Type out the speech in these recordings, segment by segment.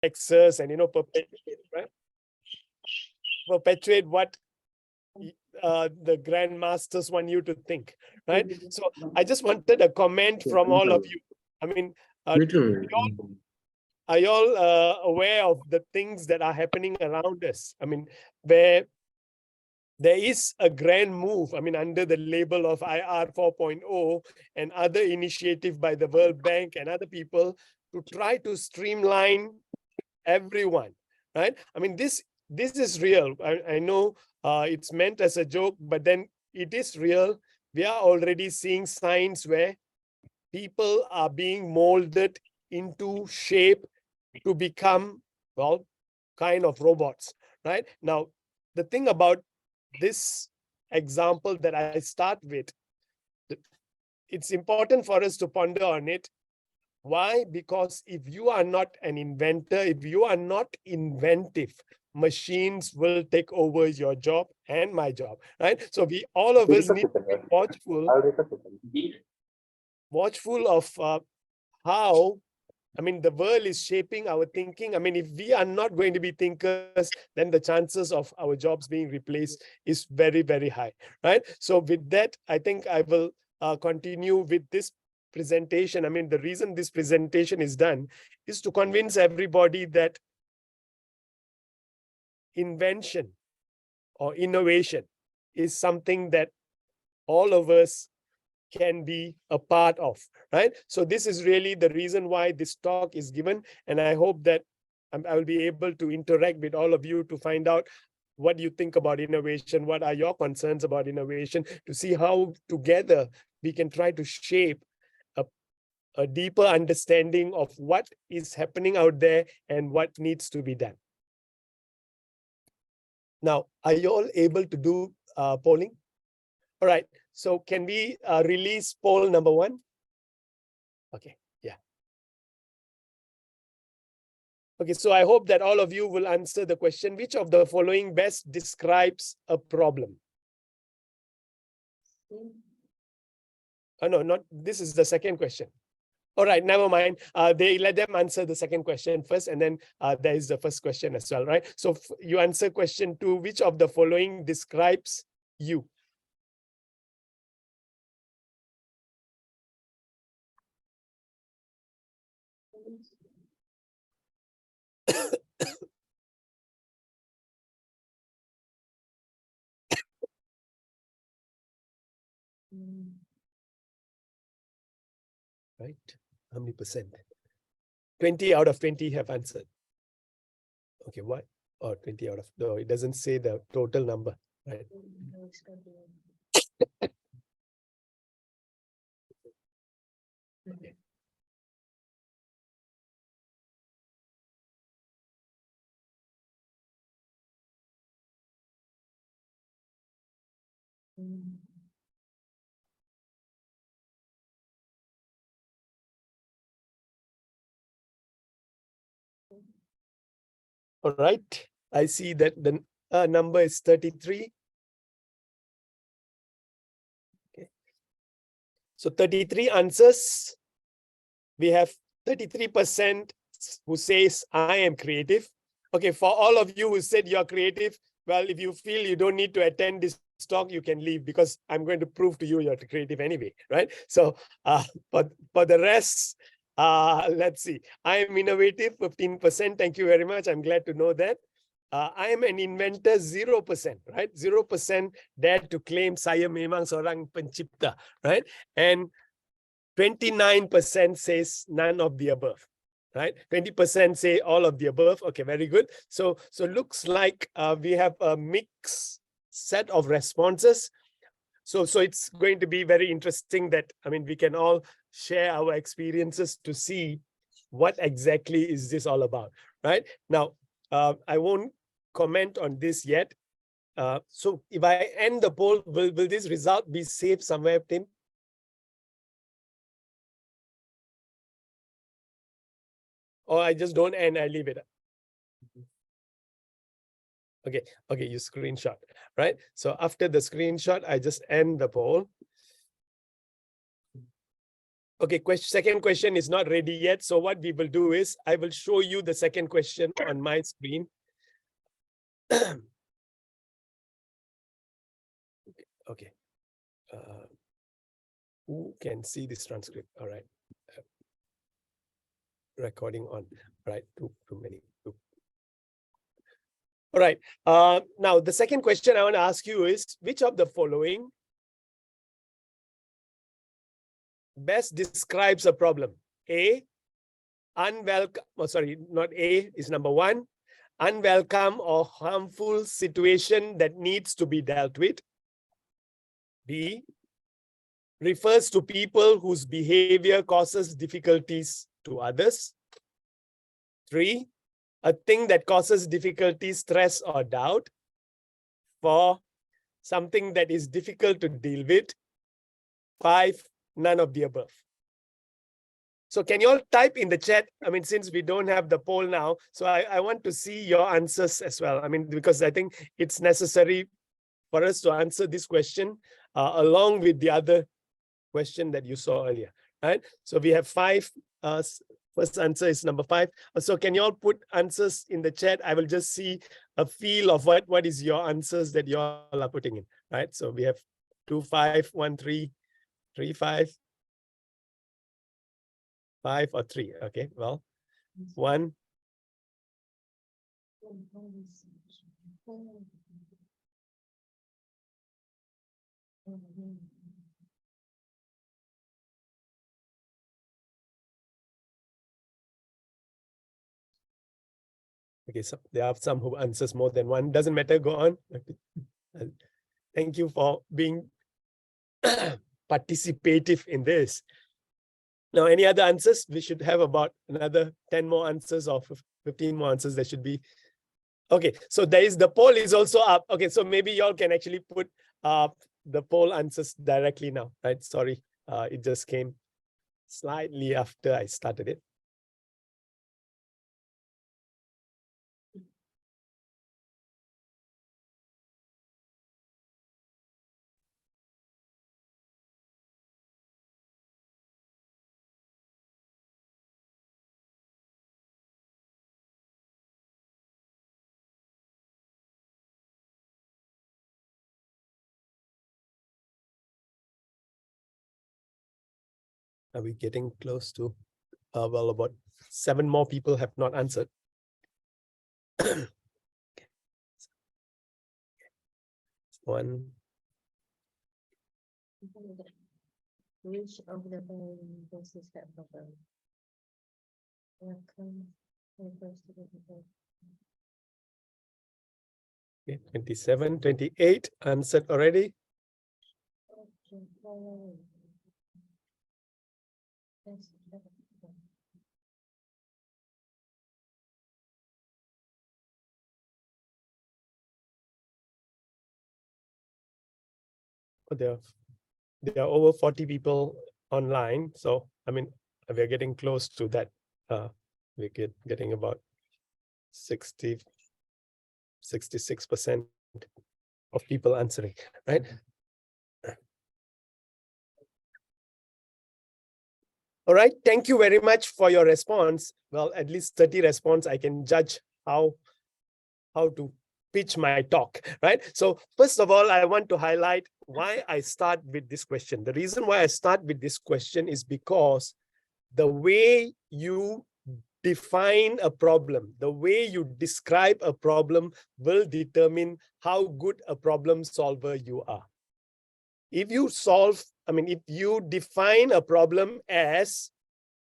Texas and, perpetuate, right? Perpetuate what the grandmasters want you to think, right? So I just wanted a comment from all of you. I mean, are you all aware of the things that are happening around us? I mean, where there is a grand move, I mean, under the label of IR 4.0 and other initiative by the World Bank and other people to try to streamline everyone, right? I mean, this is real. I know it's meant as a joke, but then it is real. We are already seeing signs where people are being molded into shape to become, well, kind of robots, right? Now, the thing about this example that I start with, it's important for us to ponder on it. Why? Because if you are not an inventor, if you are not inventive, machines will take over your job and my job, right? So we, all of us, need to be watchful of how, I mean, the world is shaping our thinking. I mean, if we are not going to be thinkers, then the chances of our jobs being replaced is very, very high, right? So with that, I think I will continue with this presentation. I mean, the reason this presentation is done is to convince everybody that invention or innovation is something that all of us can be a part of, right? So this is really the reason why this talk is given. And I hope that I will be able to interact with all of you to find out what you think about innovation, what are your concerns about innovation, to see how together we can try to shape a deeper understanding of what is happening out there and what needs to be done. Now, are you all able to do polling? All right, so can we release poll number 1? Okay, yeah. Okay, so I hope that all of you will answer the question, which of the following best describes a problem? Oh, no, not, this is the second question. All right, never mind. They let them answer the second question first, and then there is the first question as well, right? So you answer question 2, which of the following describes you? Right, how many percent? 20 out of 20 have answered. Okay, what? Or 20 out of, no, it doesn't say the total number, right? Okay. All right, I see that the number is 33. Okay. So 33 answers. We have 33% who says, I am creative. Okay, for all of you who said you're creative, well, if you feel you don't need to attend this talk, you can leave, because I'm going to prove to you you're creative anyway, right? So for the rest, let's see. I am innovative, 15%. Thank you very much. I'm glad to know that. I am an inventor, 0%, right? 0% dare to claim saya memang seorang pencipta, right? And 29% says none of the above, right? 20% say all of the above. Okay, very good. So looks like we have a mixed set of responses. So it's going to be very interesting that, I mean, we can all share our experiences to see what exactly is this all about, right? Now, I won't comment on this yet. So if I end the poll, will this result be saved somewhere, Tim? Or I just don't end, I leave it. Okay, you screenshot, right? So after the screenshot, I just end the poll. Okay, second question is not ready yet. So what we will do is I will show you the second question on my screen. Okay. Who can see this transcript? All right. Recording on. All right. Too many. All right. Now, the second question I want to ask you is, which of the following best describes a problem? A, unwelcome, sorry, not A is number one, unwelcome or harmful situation that needs to be dealt with. B, refers to people whose behavior causes difficulties to others. 3, a thing that causes difficulty, stress, or doubt. 4, something that is difficult to deal with. 5, none of the above. So can you all type in the chat? I mean, since we don't have the poll now, so I want to see your answers as well. I mean, because I think it's necessary for us to answer this question along with the other question that you saw earlier, right? So we have 5. First answer is number 5. So can you all put answers in the chat? I will just see a feel of what is your answers that you all are putting in, right? So we have 2, 5, 1, 3, 3, 5, 5 or 3. Okay, well, 1. Okay, so there are some who answers more than 1. Doesn't matter, go on. Okay. Thank you for being participative in this. Now, any other answers? We should have about another 10 more answers or 15 more answers. There should be. Okay, so there is the poll is also up. Okay, so maybe y'all can actually put the poll answers directly now, right? Sorry, it just came slightly after I started it. Are we getting close to, well, about 7 more people have not answered. One. Which of the bosses have problem? Okay, 27, 28 answered already. There are over 40 people online. So, I mean, we're getting close to that. We're getting about 66% of people answering, right? All right, thank you very much for your response. Well, at least 30 response, I can judge how to pitch my talk, right? So first of all, I want to highlight why I start with this question. The reason why I start with this question is because the way you define a problem, the way you describe a problem will determine how good a problem solver you are. If you if you define a problem as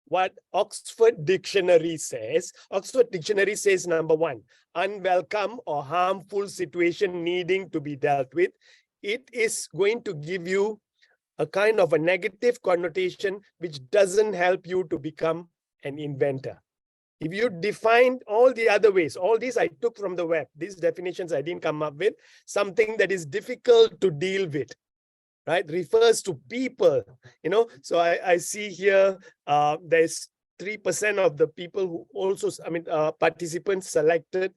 what Oxford Dictionary says, Oxford Dictionary says, number 1, unwelcome or harmful situation needing to be dealt with, it is going to give you a kind of a negative connotation which doesn't help you to become an inventor. If you define all the other ways, all these I took from the web, these definitions I didn't come up with, something that is difficult to deal with, right, refers to people, so I see here there's 3% of the people who also, participants selected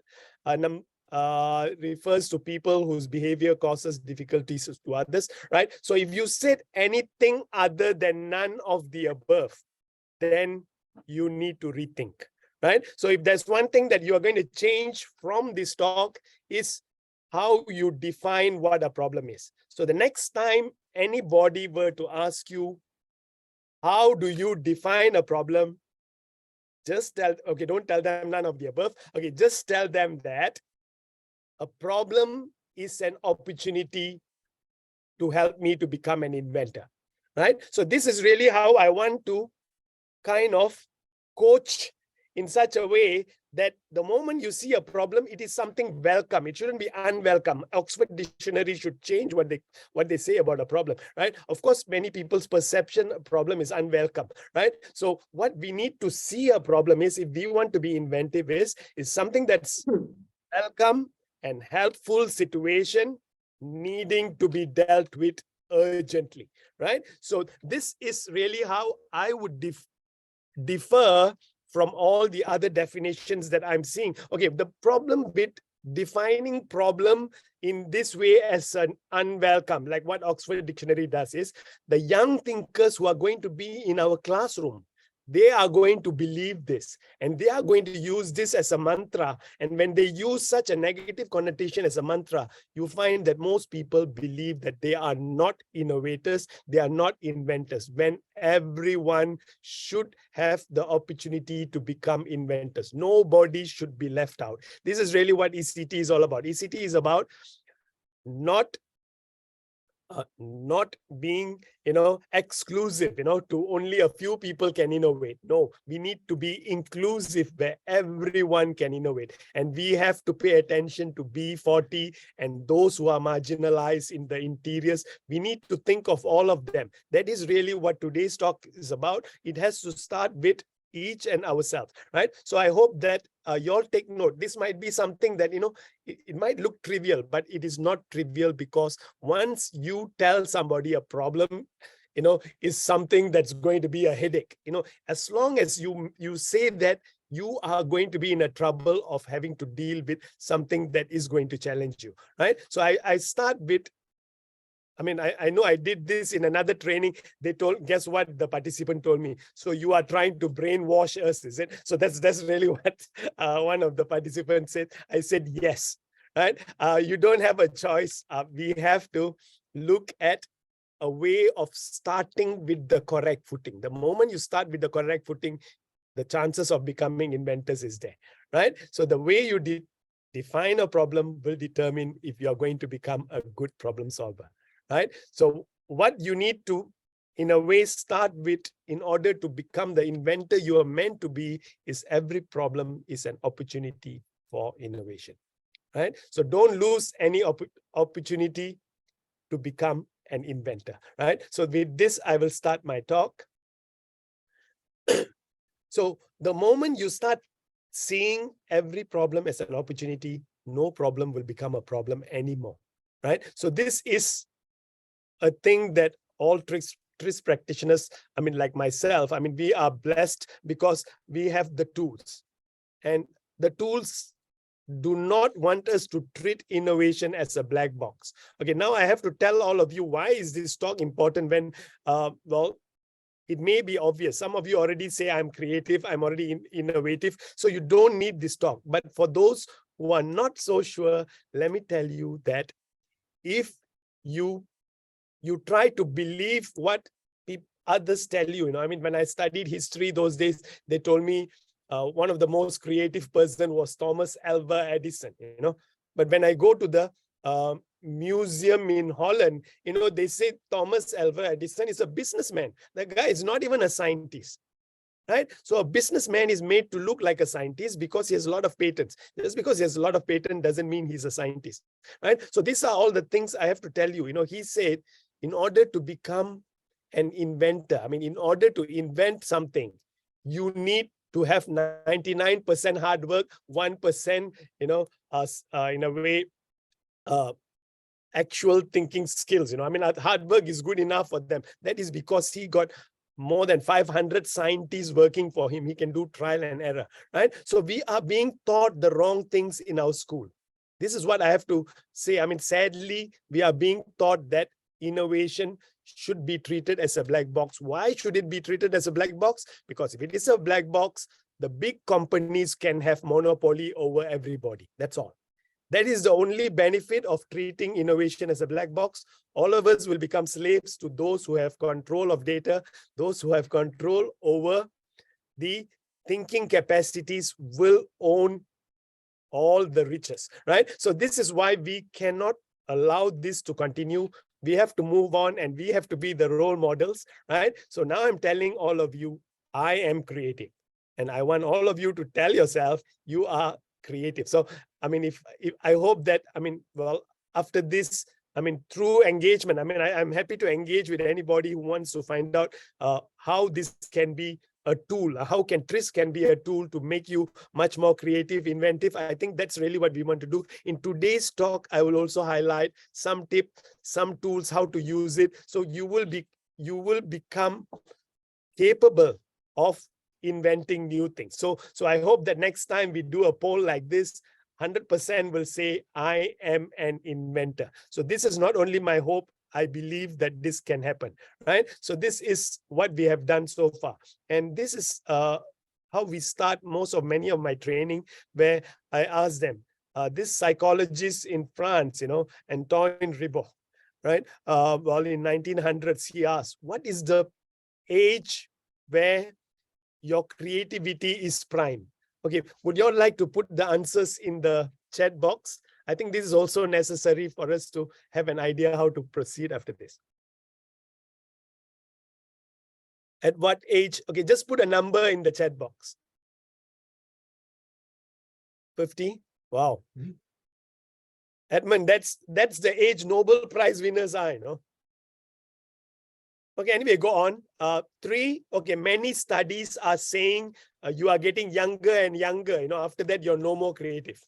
refers to people whose behavior causes difficulties to others, right? So if you said anything other than none of the above, then you need to rethink, right? So if there's one thing that you are going to change from this talk is how you define what a problem is. So the next time anybody were to ask you, how do you define a problem? Just tell, okay, don't tell them none of the above. Okay, just tell them that a problem is an opportunity to help me to become an inventor, right? So this is really how I want to kind of coach in such a way that the moment you see a problem, it is something welcome. It shouldn't be unwelcome. Oxford Dictionary should change what they say about a problem, right? Of course, many people's perception of problem is unwelcome, right? So what we need to see a problem is, if we want to be inventive, is something that's welcome and helpful situation needing to be dealt with urgently, right? So this is really how I would differ from all the other definitions that I'm seeing. Okay, the problem with defining problem in this way as an unwelcome, like what Oxford Dictionary does, is the young thinkers who are going to be in our classroom, they are going to believe this and they are going to use this as a mantra. And when they use such a negative connotation as a mantra, you find that most people believe that they are not innovators, they are not inventors, when everyone should have the opportunity to become inventors. Nobody should be left out. This is really what ISITI is all about. ISITI is about not being, exclusive, to only a few people can innovate. No, we need to be inclusive where everyone can innovate. And we have to pay attention to B40 and those who are marginalized in the interiors. We need to think of all of them. That is really what today's talk is about. It has to start with each and ourselves, right? So I hope that you all take note. This might be something that, it might look trivial, but it is not trivial, because once you tell somebody a problem, is something that's going to be a headache. As long as you say that, you are going to be in a trouble of having to deal with something that is going to challenge you, right? So I start with, I know I did this in another training. They told, guess what the participant told me? So you are trying to brainwash us, is it? So that's really what one of the participants said. I said, yes, right? You don't have a choice. We have to look at a way of starting with the correct footing. The moment you start with the correct footing, the chances of becoming inventors is there, right? So the way you define a problem will determine if you're going to become a good problem solver. Right? So what you need to, in a way, start with in order to become the inventor you are meant to be is every problem is an opportunity for innovation, right? So don't lose any opportunity to become an inventor, right? So with this, I will start my talk. So the moment you start seeing every problem as an opportunity, no problem will become a problem anymore, right? So this is a thing that all TRIS practitioners, like myself, we are blessed because we have the tools. And the tools do not want us to treat innovation as a black box. Okay, now I have to tell all of you, why is this talk important when, well, it may be obvious. Some of you already say, I'm creative, I'm already innovative, so you don't need this talk. But for those who are not so sure, let me tell you that if you try to believe what others tell you, when I studied history those days, they told me one of the most creative person was Thomas Alva Edison, But when I go to the museum in Holland, they say Thomas Alva Edison is a businessman. The guy is not even a scientist. Right? So a businessman is made to look like a scientist because he has a lot of patents. Just because he has a lot of patents doesn't mean he's a scientist, right? So these are all the things I have to tell you. He said, in order to become an inventor, in order to invent something, you need to have 99% hard work, 1%, in a way, actual thinking skills. Hard work is good enough for them. That is because he got more than 500 scientists working for him. He can do trial and error, right? So we are being taught the wrong things in our school. This is what I have to say. I mean, sadly, we are being taught that innovation should be treated as a black box. Why should it be treated as a black box? Because if it is a black box, the big companies can have monopoly over everybody. That's all. That is the only benefit of treating innovation as a black box. All of us will become slaves to those who have control of data, those who have control over the thinking capacities will own all the riches, right? So this is why we cannot allow this to continue. We have to move on and we have to be the role models, right? So now I'm telling all of you, I am creative. And I want all of you to tell yourself you are creative. So, I mean, if I hope that, I mean, well, after this, I mean, through engagement, I mean, I'm happy to engage with anybody who wants to find out how this can be a tool. How can TRIS can be a tool to make you much more creative, inventive. I think that's really what we want to do. In today's talk, I will also highlight some tips, some tools, how to use it. So you will become capable of inventing new things. So I hope that next time we do a poll like this, 100% will say, I am an inventor. So this is not only my hope, I believe that this can happen, right? So this is what we have done so far. And this is how we start many of my training, where I ask them, this psychologist in France, you know, Antoine Ribot, right? Well, in 1900s, he asked, what is the age where your creativity is prime? Okay, would you all like to put the answers in the chat box? I think this is also necessary for us to have an idea how to proceed after this. At what age? Okay, just put a number in the chat box. 50? Wow. Edmund, that's the age Nobel Prize winners are, you know. Okay, anyway, go on. 3, okay, many studies are saying you are getting younger and younger, you know, after that you're no more creative.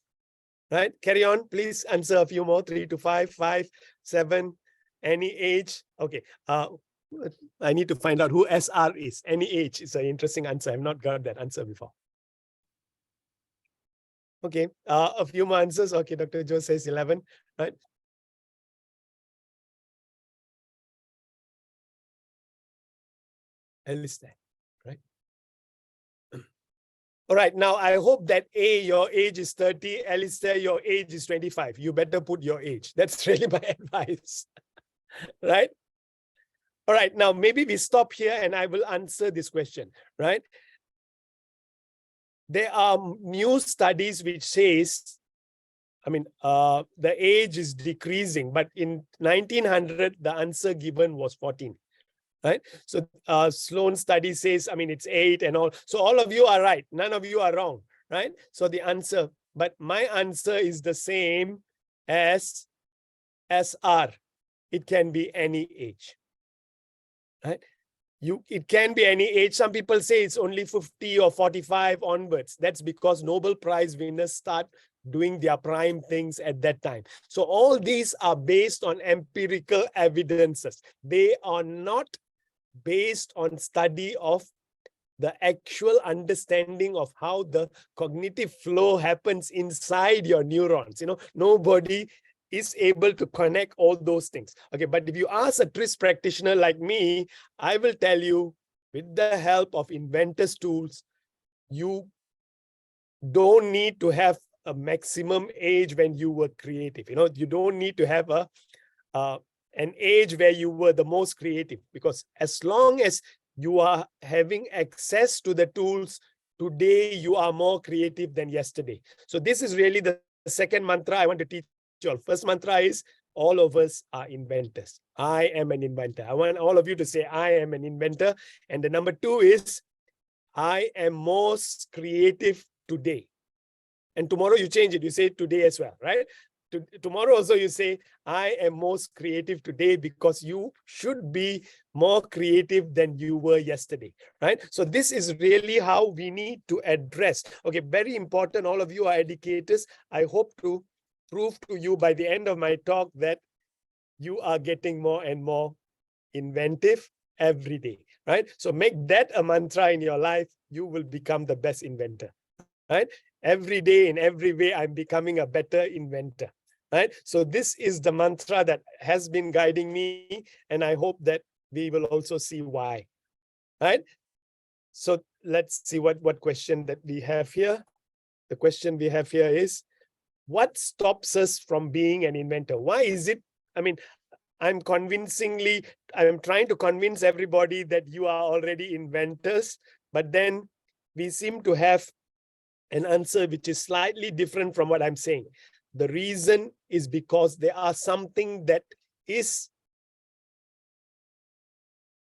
Right, carry on, please answer a few more. 3 to 5, 5, 7, any age. Okay, I need to find out who SR is. Any age is an interesting answer. I've not got that answer before. Okay, a few more answers. Okay, Dr. Joe says 11, right? Alistair, right? All right, now I hope that A, your age is 30, Alistair, your age is 25. You better put your age. That's really my advice, right? All right, now maybe we stop here and I will answer this question, right? There are new studies which says, I mean, the age is decreasing, but in 1900, the answer given was 14. Right? So Sloan study says, I mean, it's 8 and all. So all of you are right. None of you are wrong, right? So the answer, but my answer is the same as SR. It can be any age, right? It can be any age. Some people say it's only 50 or 45 onwards. That's because Nobel Prize winners start doing their prime things at that time. So all these are based on empirical evidences. They are not based on study of the actual understanding of how the cognitive flow happens inside your neurons. You know, nobody is able to connect all those things. Okay, but if you ask a TRIS practitioner like me, I will tell you, with the help of Inventor's tools, you don't need to have a maximum age when you were creative. You know, you don't need to have an age where you were the most creative, because as long as you are having access to the tools, today you are more creative than yesterday. So this is really the second mantra I want to teach you all. First mantra is, all of us are inventors. I am an inventor. I want all of you to say, I am an inventor. And the number 2 is, I am most creative today. And tomorrow you change it. You say today as well, right? Tomorrow also you say, I am most creative today, because you should be more creative than you were yesterday, right? So this is really how we need to address. Okay, very important. All of you are educators. I hope to prove to you by the end of my talk that you are getting more and more inventive every day, right? So make that a mantra in your life. You will become the best inventor, right? every day, in every way, I'm becoming a better inventor, right? So this is the mantra that has been guiding me, and I hope that we will also see why, right? So let's see what question that we have here. The question we have here is, what stops us from being an inventor? Why is it? I mean, I'm trying to convince everybody that you are already inventors, but then we seem to have an answer which is slightly different from what I'm saying. The reason is because there are something that is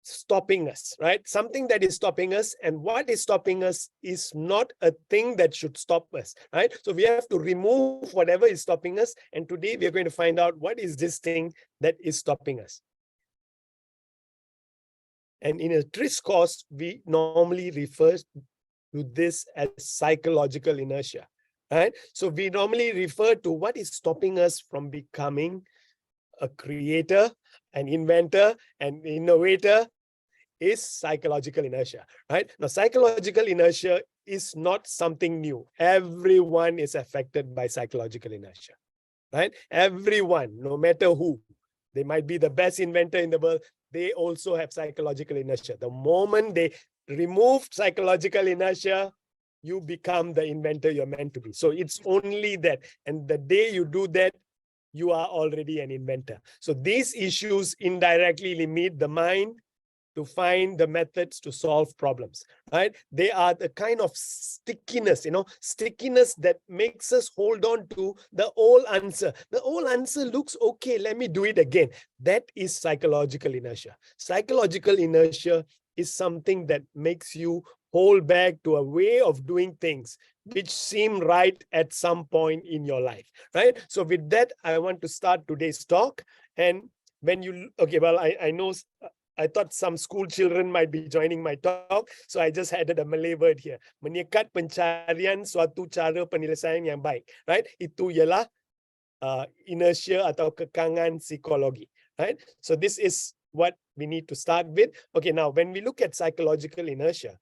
stopping us, right? Something that is stopping us, and what is stopping us is not a thing that should stop us, right? So we have to remove whatever is stopping us, and today we are going to find out what is this thing that is stopping us. And in a TRIS course, we normally refer to this as psychological inertia, right? So we normally refer to what is stopping us from becoming a creator, an inventor, an innovator is psychological inertia, right? Now, psychological inertia is not something new. Everyone is affected by psychological inertia, right? Everyone, no matter who. They might be the best inventor in the world. They also have psychological inertia. The moment they remove psychological inertia, you become the inventor you're meant to be. So it's only that. And the day you do that, you are already an inventor. So these issues indirectly limit the mind to find the methods to solve problems, right? They are the kind of stickiness, stickiness that makes us hold on to the old answer. The old answer looks okay, let me do it again. That is psychological inertia. Psychological inertia is something that makes you hold back to a way of doing things which seem right at some point in your life, right? So with that, I want to start today's talk. And when you, okay, well, I know, I thought some school children might be joining my talk, so I just added a Malay word here. Menyekat pencarian suatu cara penyelesaian yang baik, right? Itu ialah inertia atau kekangan psikologi, right? So this is what we need to start with. Okay, now when we look at psychological inertia,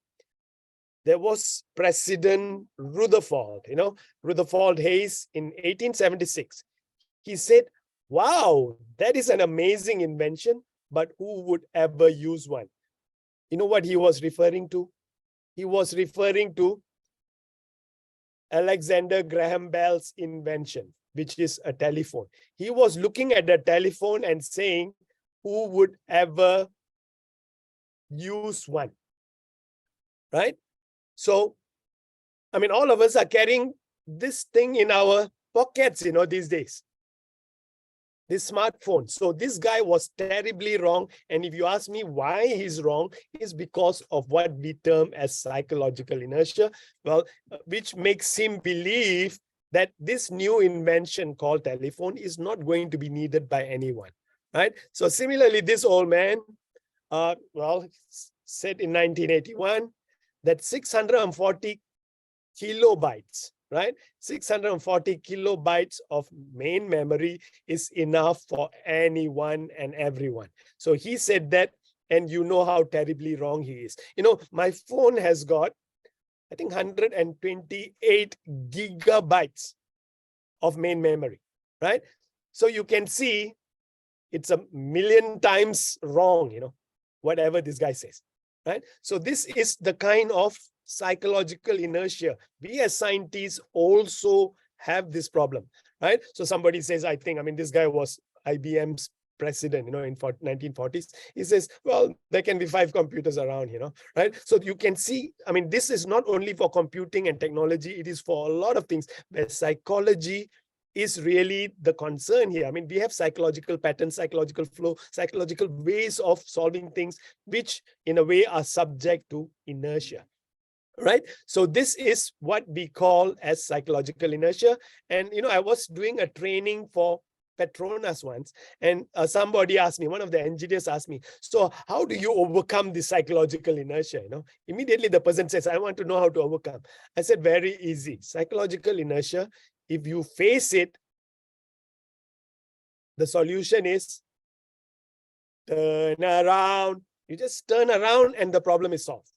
there was President Rutherford, Rutherford Hayes in 1876. He said, wow, that is an amazing invention, but who would ever use one? You know what he was referring to? He was referring to Alexander Graham Bell's invention, which is a telephone. He was looking at the telephone and saying, who would ever use one, right? So, I mean, all of us are carrying this thing in our pockets, these days. This smartphone. So this guy was terribly wrong. And if you ask me why he's wrong, is because of what we term as psychological inertia, well, which makes him believe that this new invention called telephone is not going to be needed by anyone, right? So similarly, this old man, said in 1981 that 640 kilobytes, right? 640 kilobytes of main memory is enough for anyone and everyone. So he said that, and you know how terribly wrong he is. My phone has got, I think, 128 gigabytes of main memory, right? So you can see it's a million times wrong, whatever this guy says, right? So this is the kind of psychological inertia. We as scientists also have this problem, right? So somebody says, I mean, this guy was IBM's president, in 1940s. He says, well, there can be 5 computers around, right? So you can see, I mean, this is not only for computing and technology, it is for a lot of things where psychology is really the concern here. I mean, we have psychological patterns, psychological flow, psychological ways of solving things, which in a way are subject to inertia. Right? So this is what we call as psychological inertia. And, I was doing a training for Petronas once, and somebody asked me, one of the engineers asked me, so how do you overcome this psychological inertia? Immediately the person says, I want to know how to overcome. I said, very easy. Psychological inertia, if you face it, the solution is turn around. You just turn around and the problem is solved.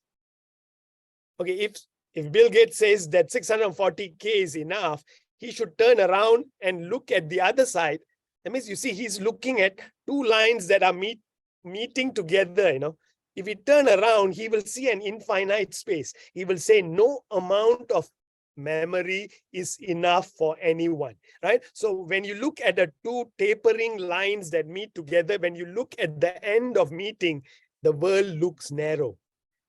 Okay, if if Bill Gates says that 640K is enough, he should turn around and look at the other side. That means, you see, he's looking at two lines that are meeting together, If he turn around, he will see an infinite space. He will say no amount of memory is enough for anyone, right? So when you look at the two tapering lines that meet together, when you look at the end of meeting, the world looks narrow,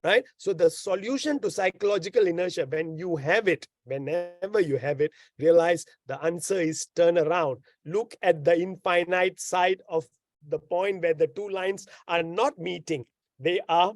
right? So the solution to psychological inertia, when you have it, whenever you have it, realize the answer is turn around. Look at the infinite side of the point where the two lines are not meeting. They are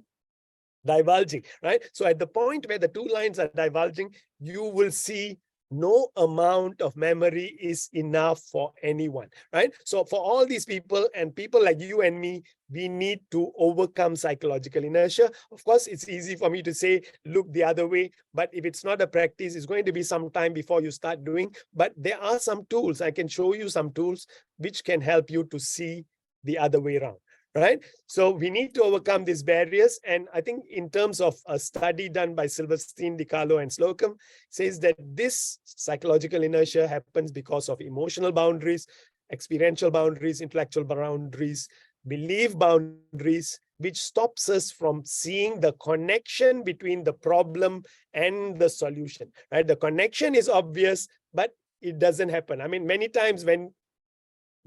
divulging, right? So at the point where the two lines are divulging, you will see no amount of memory is enough for anyone, right? So for all these people and people like you and me, we need to overcome psychological inertia. Of course, it's easy for me to say, look the other way, but if it's not a practice, it's going to be some time before you start doing. But there are some tools. I can show you some tools which can help you to see the other way around. Right? So we need to overcome these barriers. And I think in terms of a study done by Silverstein, DiCarlo, and Slocum, says that this psychological inertia happens because of emotional boundaries, experiential boundaries, intellectual boundaries, belief boundaries, which stops us from seeing the connection between the problem and the solution, right? The connection is obvious, but it doesn't happen. I mean, many times when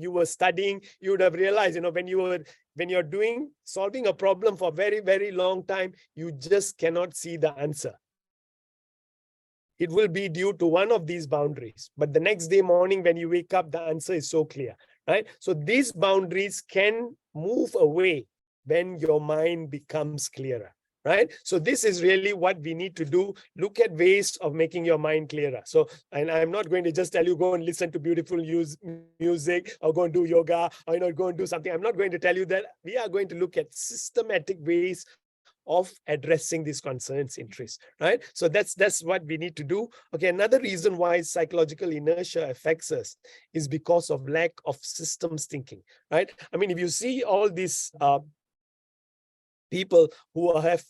you were studying, you would have realized, when you're solving a problem for a very, very long time, you just cannot see the answer. It will be due to one of these boundaries. But the next day morning, when you wake up, the answer is so clear, right? So these boundaries can move away when your mind becomes clearer. Right? So this is really what we need to do. Look at ways of making your mind clearer. So, and I'm not going to just tell you, go and listen to beautiful music or go and do yoga or, go and do something. I'm not going to tell you that. We are going to look at systematic ways of addressing these concerns, interests, right? So that's what we need to do. Okay, another reason why psychological inertia affects us is because of lack of systems thinking, right? I mean, if you see all these people who have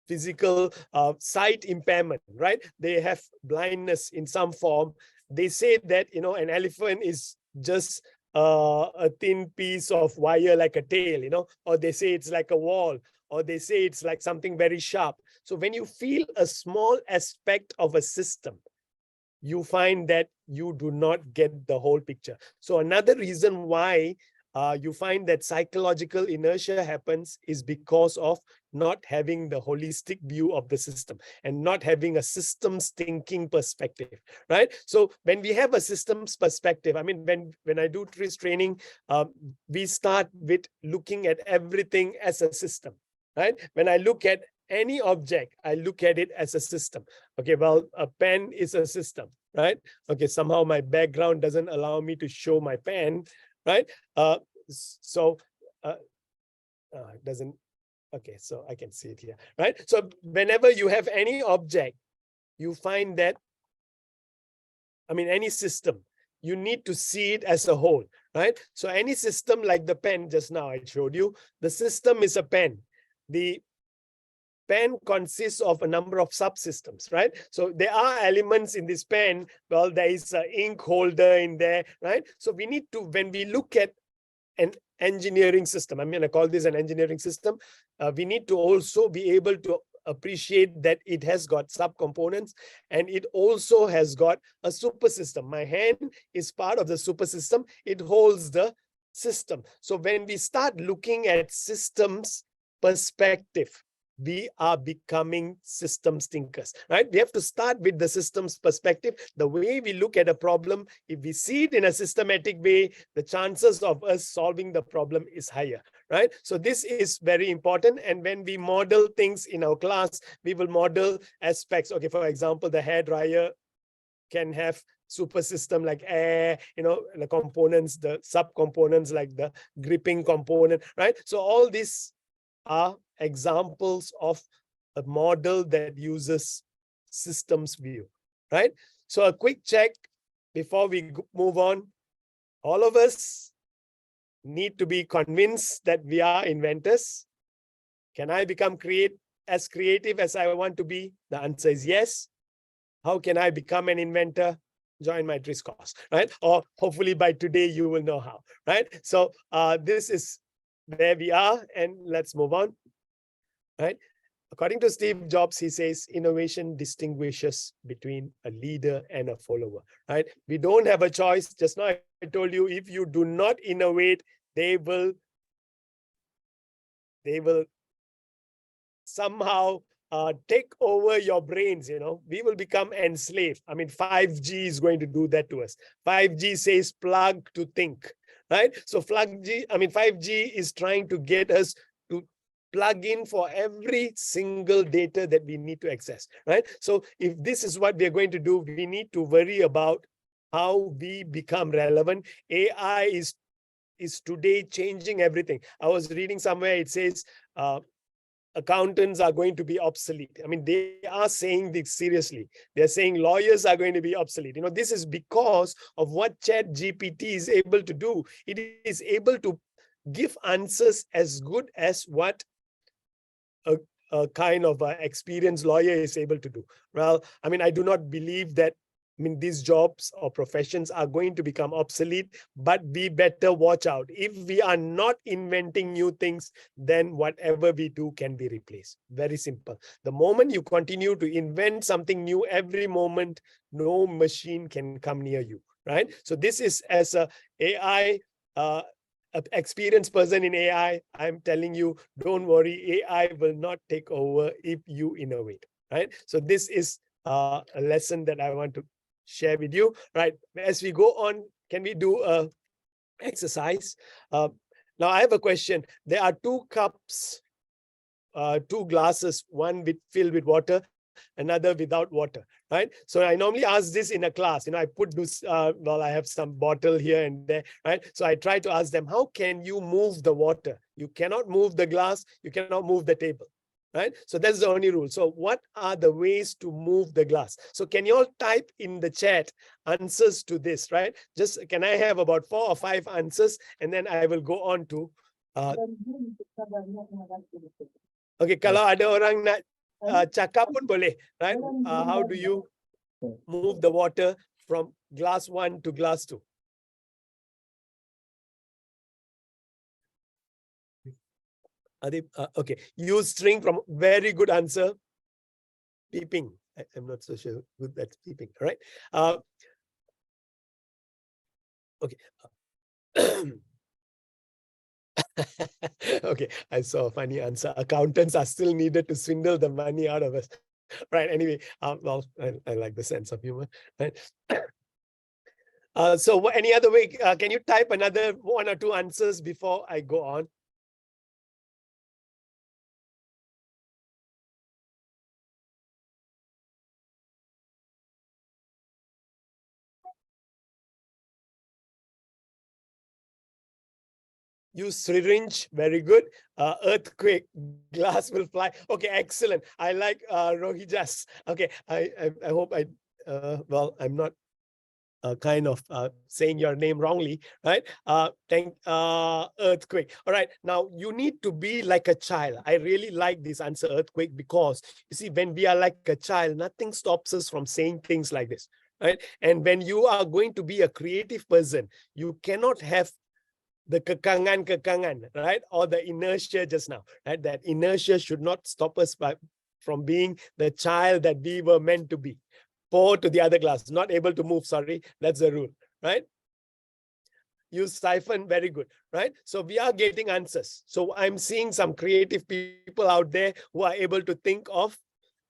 physical sight impairment, right? They have blindness in some form. They say that, an elephant is just a thin piece of wire like a tail, or they say it's like a wall, or they say it's like something very sharp. So when you feel a small aspect of a system, you find that you do not get the whole picture. So another reason why you find that psychological inertia happens is because of not having the holistic view of the system and not having a systems thinking perspective, right? So when we have a systems perspective, I mean, when I do TRIS training, we start with looking at everything as a system, right? When I look at any object, I look at it as a system. Okay, well, a pen is a system, right? Okay, somehow my background doesn't allow me to show my pen, right? It doesn't. Okay, so I can see it here, right? So whenever you have any object, you find that, I mean, any system, you need to see it as a whole, right? So any system like the pen just now I showed you, the system is a pen. The pen consists of a number of subsystems, right? So there are elements in this pen. Well, there is an ink holder in there, right? So we need to, when we look at an engineering system, I'm going to call this an engineering system, we need to also be able to appreciate that it has got subcomponents and it also has got a super system. My hand is part of the super system. It holds the system. So when we start looking at systems perspective, we are becoming systems thinkers, right? We have to start with the systems perspective. The way we look at a problem, if we see it in a systematic way, the chances of us solving the problem is higher, right? So this is very important. And when we model things in our class, we will model aspects. Okay, for example, the hair dryer can have super system like air, the components, the subcomponents like the gripping component, right? So all these are examples of a model that uses systems view, right? So a quick check before we move on. All of us need to be convinced that we are inventors. Can I become as creative as I want to be? The answer is yes. How can I become an inventor? Join my TRIS course, right? Or hopefully by today you will know how, right? So this is where we are, and let's move on, right? According to Steve Jobs, he says innovation distinguishes between a leader and a follower, right? We don't have a choice. Just now I told you, if you do not innovate, they will somehow take over your brains. We will become enslaved. I mean, 5G is going to do that to us. 5G says plug to think, right? So 5G is trying to get us to plug in for every single data that we need to access, right? So if this is what we're going to do, we need to worry about how we become relevant. AI is today changing everything. I was reading somewhere, it says accountants are going to be obsolete. I mean, they are saying this seriously. They're saying lawyers are going to be obsolete. This is because of what ChatGPT is able to do. It is able to give answers as good as what a kind of experienced lawyer is able to do. Well, I mean, I do not believe that these jobs or professions are going to become obsolete, but we better watch out. If we are not inventing new things, then whatever we do can be replaced. Very simple. The moment you continue to invent something new every moment, no machine can come near you, right? So this is, as a AI experienced person in AI, I'm telling you, don't worry, AI will not take over if you innovate, right? So this is a lesson that I want to share with you, right? As we go on, can we do a exercise? Now I have a question. There are 2 cups, 2 glasses, one filled with water, another without water, right? So I normally ask this in a class. I put this, I have some bottle here and there, right? So I try to ask them, how can you move the water? You cannot move the glass, you cannot move the table, right? So that's the only rule. So what are the ways to move the glass? So can you all type in the chat answers to this, right? Just, can I have about 4 or 5 answers, and then I will go on to okay, kalau ada orang nak cakap pun boleh, right? How do you move the water from glass 1 to glass 2? Okay, use string from, very good answer. Peeping. I'm not so sure good at peeping, all right? Okay. Okay, I saw a funny answer. Accountants are still needed to swindle the money out of us. Right, anyway, well, I like the sense of humor, right? So any other way, can you type another 1 or 2 answers before I go on? Use syringe, very good. Earthquake, glass will fly. Okay, excellent. I like Rohijas. Okay, I hope well, I'm not kind of saying your name wrongly, right? Earthquake. All right, now you need to be like a child. I really like this answer, earthquake, because you see, when we are like a child, nothing stops us from saying things like this, right? And when you are going to be a creative person, you cannot have the kekangan, right? Or the inertia just now, right? That inertia should not stop us from being the child that we were meant to be. Pour to the other glass, not able to move, sorry, that's the rule, right? Use siphon, very good, right? So we are getting answers. So I'm seeing some creative people out there who are able to think of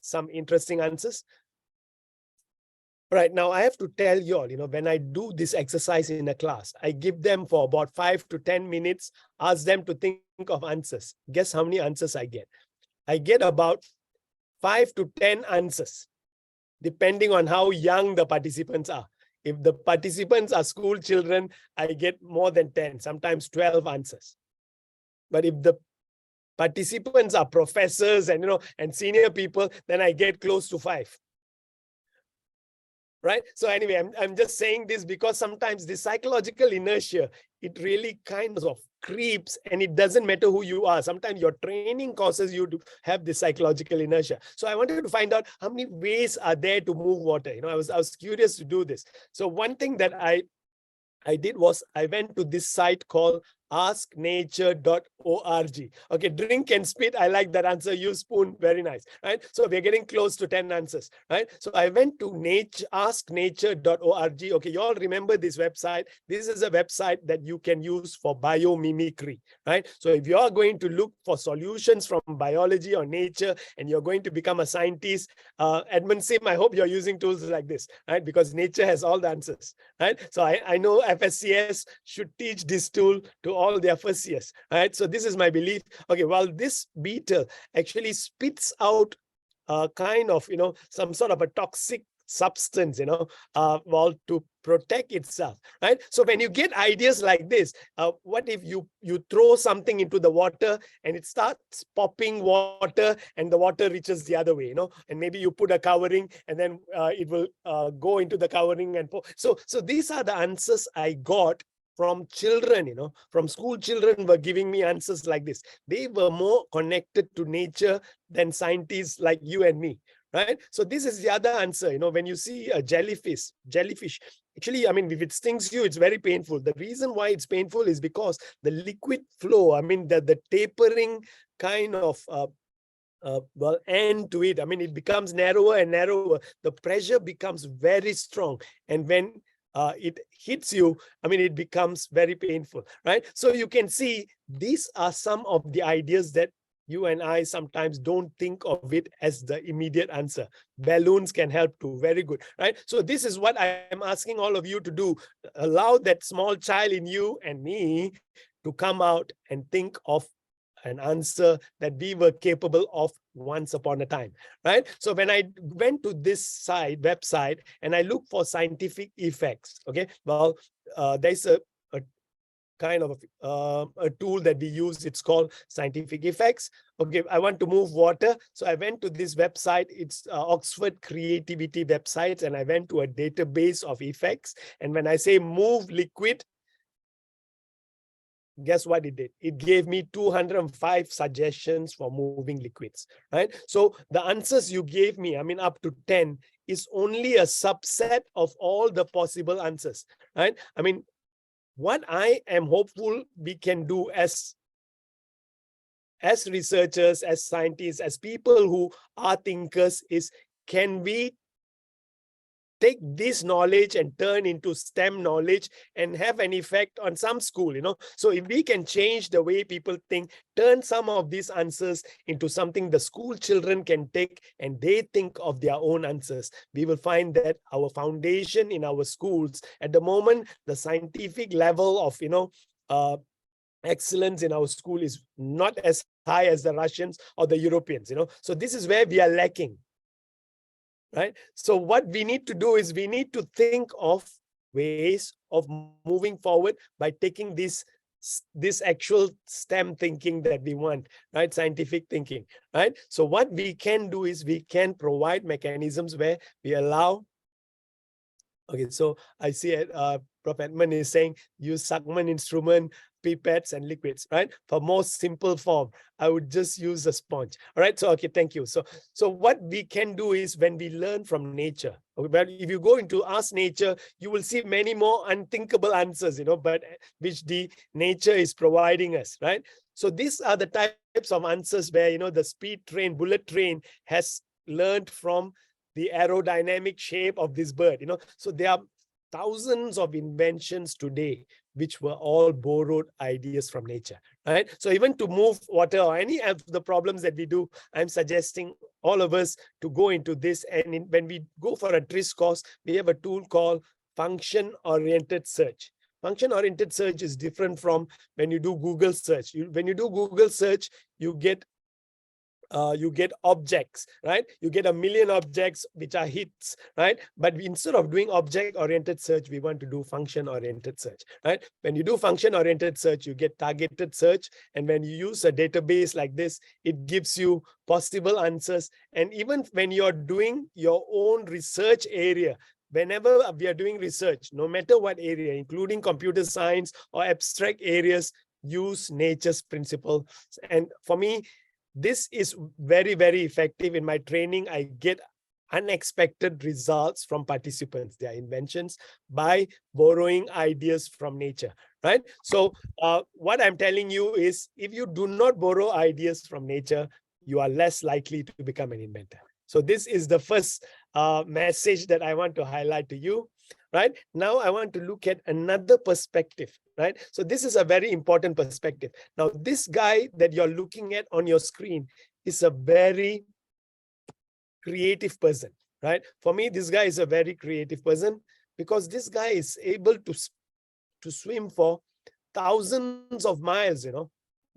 some interesting answers. Right, now I have to tell you all, when I do this exercise in a class, I give them for about 5 to 10 minutes, ask them to think of answers. Guess how many answers I get? I get about 5 to 10 answers, depending on how young the participants are. If the participants are school children, I get more than 10, sometimes 12 answers. But if the participants are professors and, and senior people, then I get close to 5. Right? So anyway, I'm just saying this because sometimes the psychological inertia, it really kind of creeps, and it doesn't matter who you are. Sometimes your training causes you to have this psychological inertia. So I wanted to find out how many ways are there to move water. I was curious to do this. So one thing that I did was I went to this site called asknature.org. Okay, drink and spit. I like that answer. Use spoon. Very nice. Right. So we're getting close to 10 answers. Right. So I went to asknature.org. Okay, you all remember this website. This is a website that you can use for biomimicry. Right. So if you are going to look for solutions from biology or nature and you're going to become a scientist, Edmund Sim, I hope you're using tools like this, right? Because nature has all the answers, right? So I know FSCS should teach this tool to all their first years, right? So this is my belief. Okay, well, this beetle actually spits out kind of, some sort of a toxic substance, well, to protect itself, right? So when you get ideas like this, what if you throw something into the water and it starts popping water and the water reaches the other way, and maybe you put a covering and then it will go into the covering and so these are the answers I got from children, from school children were giving me answers like this. They were more connected to nature than scientists like you and me, right? So this is the other answer. When you see a jellyfish, actually, I mean, if it stings you, it's very painful. The reason why it's painful is because the liquid flow, I mean, the tapering kind of well, end to it. I mean, it becomes narrower and narrower. The pressure becomes very strong. And when it hits you, I mean, it becomes very painful, right? So you can see these are some of the ideas that you and I sometimes don't think of it as the immediate answer. Balloons can help too. Very good, right? So this is what I am asking all of you to do. Allow that small child in you and me to come out and think of an answer that we were capable of once upon a time, right? So when I went to this website, and I look for scientific effects, okay, well, there's a kind of a tool that we use. It's called scientific effects. Okay, I want to move water. So I went to this website. It's Oxford Creativity website, and I went to a database of effects. And when I say move liquid, guess what it did? It gave me 205 suggestions for moving liquids, right? So the answers you gave me, I mean, up to 10, is only a subset of all the possible answers, right? I mean, what I am hopeful we can do as researchers, as scientists, as people who are thinkers is, can we take this knowledge and turn into STEM knowledge and have an effect on some school, So if we can change the way people think, turn some of these answers into something the school children can take and they think of their own answers, we will find that our foundation in our schools, at the moment, the scientific level of, excellence in our school is not as high as the Russians or the Europeans, So this is where we are lacking. Right. So what we need to do is we need to think of ways of moving forward by taking this actual STEM thinking that we want, right? Scientific thinking, right? So what we can do is we can provide mechanisms where we allow. Okay, so I see Prof. Edmund is saying use Suckman instrument, pipettes, and liquids, right? For most simple form, I would just use a sponge. All right, so okay, thank you. So what we can do is when we learn from nature, but if you go into Ask Nature, you will see many more unthinkable answers, but which the nature is providing us, right? So these are the types of answers where, the speed train, bullet train has learned from the aerodynamic shape of this bird, So there are thousands of inventions today, which were all borrowed ideas from nature, right? So even to move water or any of the problems that we do, I'm suggesting all of us to go into this. And when we go for a TRIS course, we have a tool called function-oriented search. Function-oriented search is different from when you do Google search. When you do Google search, you get objects, right? You get a million objects which are hits, right? But instead of doing object-oriented search, we want to do function-oriented search, right? When you do function-oriented search, you get targeted search. And when you use a database like this, it gives you possible answers. And even when you're doing your own research area, whenever we are doing research, no matter what area, including computer science or abstract areas, use nature's principles. And for me, this is very, very effective. In my training, I get unexpected results from participants, their inventions, by borrowing ideas from nature, right? So what I'm telling you is, if you do not borrow ideas from nature, you are less likely to become an inventor. So this is the first message that I want to highlight to you, right? Now I want to look at another perspective, right? So this is a very important perspective. Now, this guy that you're looking at on your screen is a very creative person, right? For me, this guy is a very creative person, because this guy is able to swim for thousands of miles,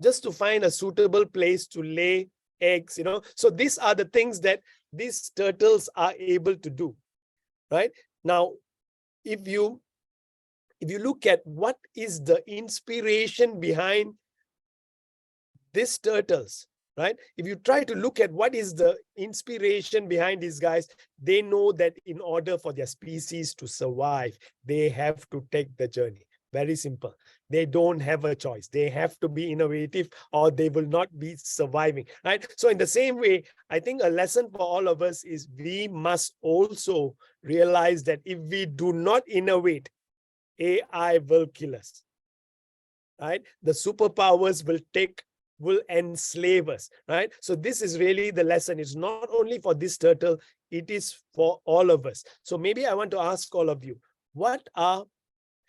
just to find a suitable place to lay eggs, So these are the things that these turtles are able to do, right? Now, if you look at what is the inspiration behind these turtles, right? If you try to look at what is the inspiration behind these guys, they know that in order for their species to survive, they have to take the journey. Very simple. They don't have a choice. They have to be innovative, or they will not be surviving, right? So in the same way, I think a lesson for all of us is, we must also realize that if we do not innovate, AI will kill us, right? The superpowers will enslave us, right? So this is really the lesson. It's not only for this turtle, it is for all of us. So maybe I want to ask all of you, what are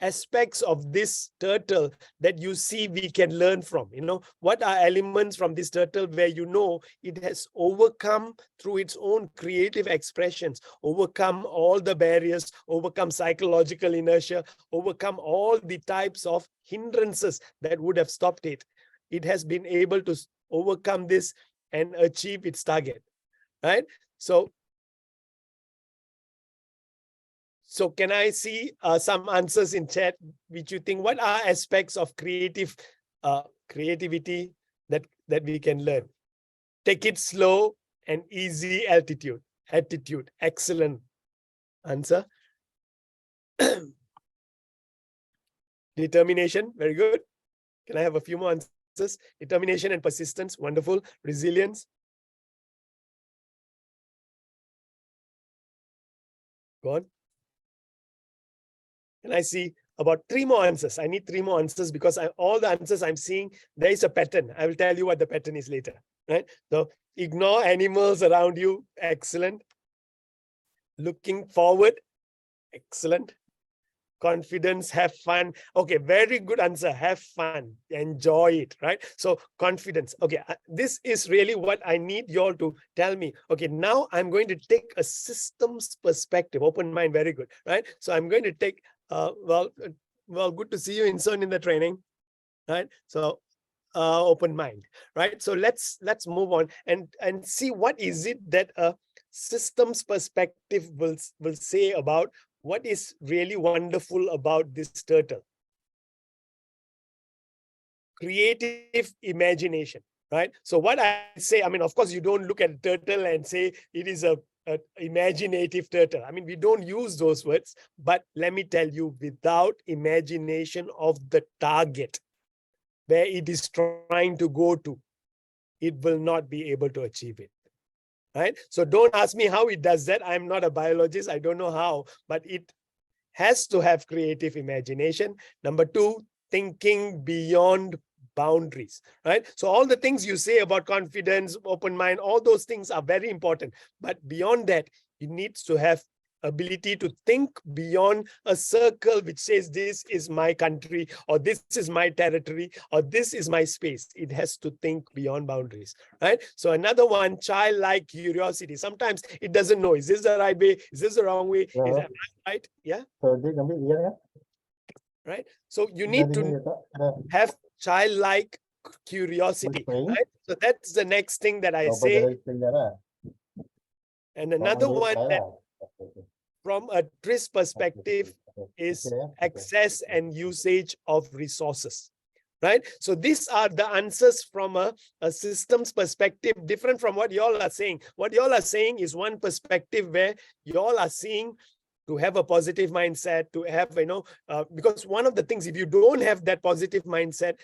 aspects of this turtle that you see we can learn from? What are elements from this turtle where it has overcome, through its own creative expressions, overcome all the barriers, overcome psychological inertia, overcome all the types of hindrances that would have stopped it? It has been able to overcome this and achieve its target, right? So can I see some answers in chat, which you think, what are aspects of creativity that we can learn? Take it slow and easy attitude. Excellent answer. Determination, very good. Can I have a few more answers? Determination and persistence, wonderful. Resilience. Go on. Can I see about 3 more answers? I need 3 more answers, because all the answers I'm seeing, there is a pattern. I will tell you what the pattern is later, right? So ignore animals around you. Excellent. Looking forward. Excellent. Confidence, have fun. Okay, very good answer. Have fun, enjoy it, right? So confidence. Okay, this is really what I need you all to tell me. Okay, now I'm going to take a systems perspective. Open mind, very good, right? So I'm going to take, well, good to see you, Inson, in the training, right? So open mind, right? So let's move on and see what is it that a systems perspective will say about what is really wonderful about this turtle. Creative imagination, right? So what I say, I mean, of course, you don't look at a turtle and say it is a imaginative turtle. I mean, we don't use those words, but let me tell you, without imagination of the target where it is trying to go to, it will not be able to achieve it. Right? So don't ask me how it does that. I'm not a biologist. I don't know how, but it has to have creative imagination. Number 2, thinking beyond boundaries, right? So all the things you say about confidence, open mind, all those things are very important. But beyond that, it needs to have ability to think beyond a circle which says this is my country, or this is my territory, or this is my space. It has to think beyond boundaries, right? So another one, childlike curiosity. Sometimes it doesn't know, is this the right way? Is this the wrong way? Is that right? Yeah. Right. So you need to have childlike curiosity, right? So that's the next thing that I say. And another one that, from a TRIS perspective, is access and usage of resources, right? So these are the answers from a systems perspective, different from what y'all are saying. What y'all are saying is one perspective where y'all are seeing to have a positive mindset, to have, because one of the things, if you don't have that positive mindset,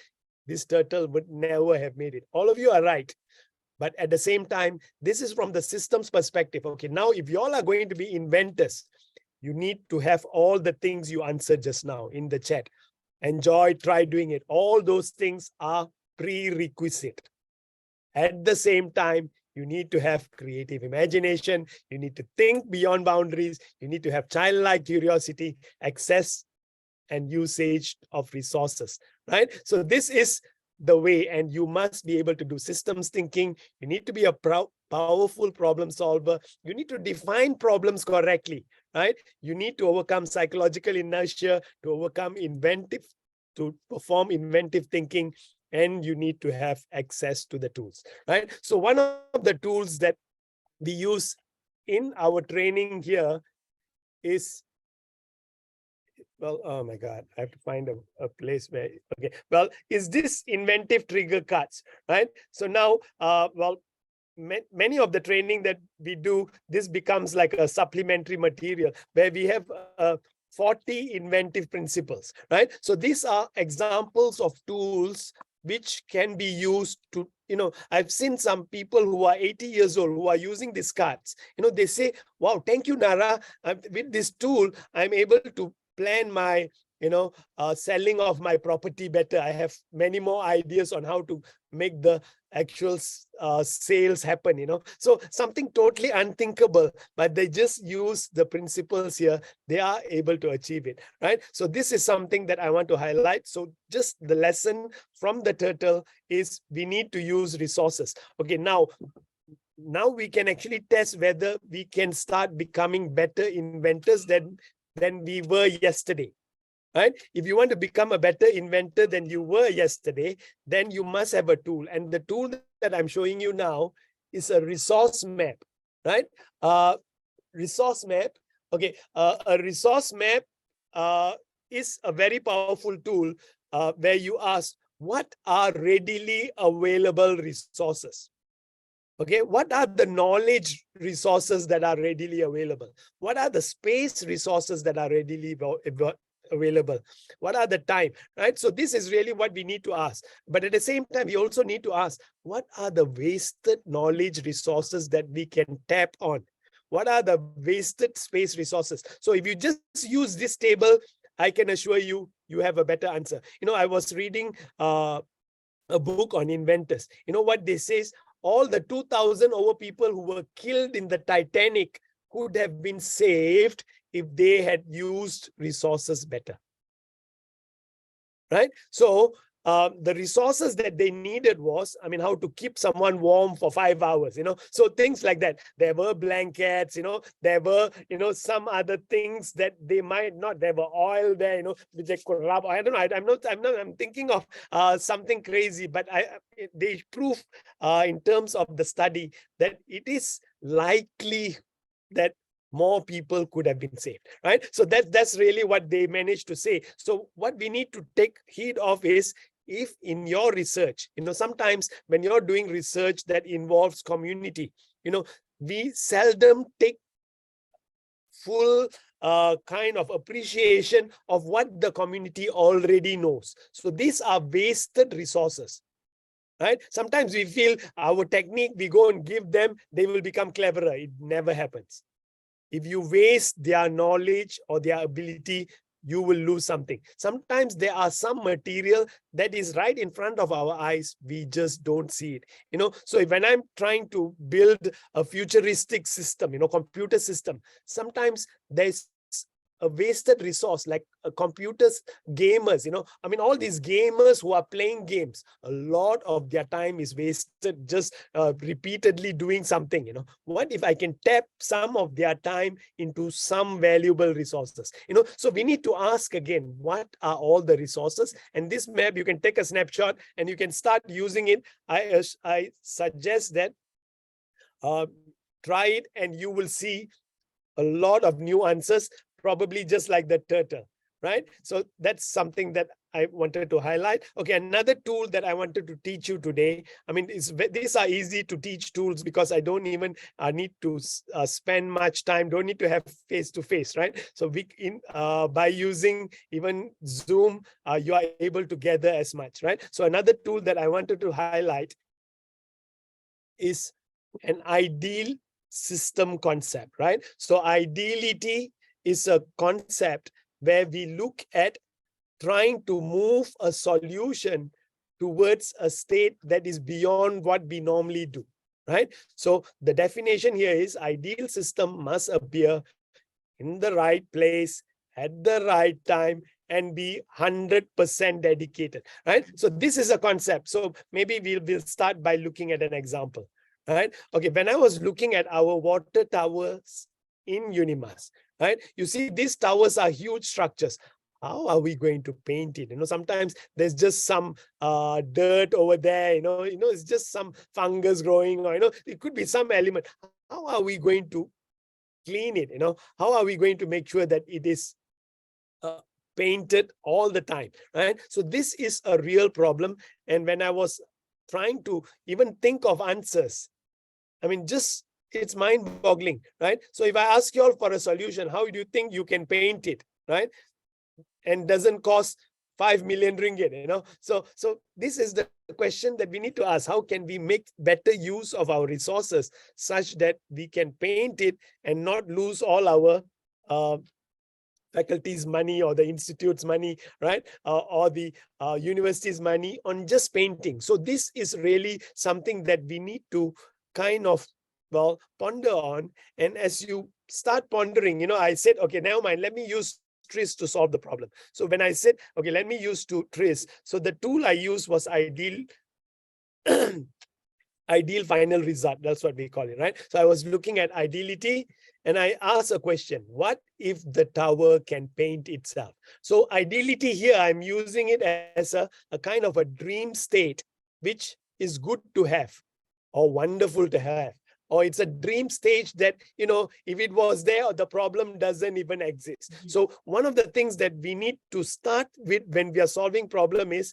this turtle would never have made it. All of you are right. But at the same time, this is from the systems perspective. Okay, now if you all are going to be inventors, you need to have all the things you answered just now in the chat. Enjoy, try doing it. All those things are prerequisite. At the same time, you need to have creative imagination. You need to think beyond boundaries. You need to have childlike curiosity, access and usage of resources, right? So this is the way, and you must be able to do systems thinking. You need to be a powerful problem solver. You need to define problems correctly, right? You need to overcome psychological inertia, to perform inventive thinking, and you need to have access to the tools, right? So one of the tools that we use in our training here is, well, oh my God, I have to find a place where, okay, well, is this inventive trigger cards, right? So now, many of the training that we do, this becomes like a supplementary material where we have 40 inventive principles, right? So these are examples of tools which can be used to, I've seen some people who are 80 years old who are using these cards. They say, wow, thank you, Nara. With this tool, I'm able to plan my, selling of my property better. I have many more ideas on how to make the actual sales happen, So something totally unthinkable, but they just use the principles here. They are able to achieve it, right? So this is something that I want to highlight. So just the lesson from the turtle is we need to use resources. Okay, now we can actually test whether we can start becoming better inventors than we were yesterday. Right? If you want to become a better inventor than you were yesterday, then you must have a tool. And the tool that I'm showing you now is a resource map, right? Resource map. Okay, a resource map is a very powerful tool where you ask, what are readily available resources? Okay, what are the knowledge resources that are readily available? What are the space resources that are readily available? What are the time, right? So this is really what we need to ask. But at the same time, we also need to ask, what are the wasted knowledge resources that we can tap on? What are the wasted space resources? So if you just use this table, I can assure you, you have a better answer. I was reading a book on inventors. What they say is, all the 2,000 over people who were killed in the Titanic could have been saved if they had used resources better, right? So the resources that they needed was, how to keep someone warm for 5 hours, so things like that. There were blankets, there were, some other things that they might not, there were oil there, which they could rub. I don't know, I'm thinking of something crazy, but they prove in terms of the study that it is likely that more people could have been saved, right? So that's really what they managed to say. So what we need to take heed of is, if in your research, sometimes when you're doing research that involves community, we seldom take full kind of appreciation of what the community already knows. So these are wasted resources, right? Sometimes we feel our technique, we go and give them, they will become cleverer. It never happens. If you waste their knowledge or their ability, you will lose something. Sometimes there are some material that is right in front of our eyes. We just don't see it. So when I'm trying to build a futuristic system, computer system, sometimes there's a wasted resource like computers, gamers, all these gamers who are playing games, a lot of their time is wasted just repeatedly doing something. What if I can tap some of their time into some valuable resources? So we need to ask again, what are all the resources? And this map, you can take a snapshot and you can start using it. I suggest that try it and you will see a lot of new answers, probably just like the turtle. right? So that's something that I wanted to highlight. Okay, another tool that I wanted to teach you today. I mean, these are easy to teach tools because I don't even need to spend much time, don't need to have face-to-face, right? So by using even Zoom, you are able to gather as much, right? So another tool that I wanted to highlight is an ideal system concept, right? So ideality is a concept where we look at trying to move a solution towards a state that is beyond what we normally do, right? So the definition here is ideal system must appear in the right place at the right time and be 100% dedicated, right? So this is a concept. So maybe we'll start by looking at an example, right? Okay, when I was looking at our water towers in UNIMAS, right? You see, these towers are huge structures. How are we going to paint it? Sometimes there's just some dirt over there, it's just some fungus growing, or, it could be some element. How are we going to clean it? How are we going to make sure that it is painted all the time, right? So this is a real problem. And when I was trying to even think of answers, I mean, just it's mind-boggling, right? So if I ask you all for a solution, how do you think you can paint it, right? And doesn't cost 5 million ringgit, So this is the question that we need to ask. How can we make better use of our resources such that we can paint it and not lose all our faculty's money or the institute's money, right? Or the university's money on just painting. So this is really something that we need to kind of, ponder on. And as you start pondering, I said, okay, never mind, let me use TRIS to solve the problem. So when I said, okay, let me use TRIS. So the tool I used was ideal final result. That's what we call it, right? So I was looking at ideality and I asked a question: what if the tower can paint itself? So ideality here, I'm using it as a kind of a dream state, which is good to have or wonderful to have. Or it's a dream stage that, if it was there, the problem doesn't even exist. So one of the things that we need to start with when we are solving problem is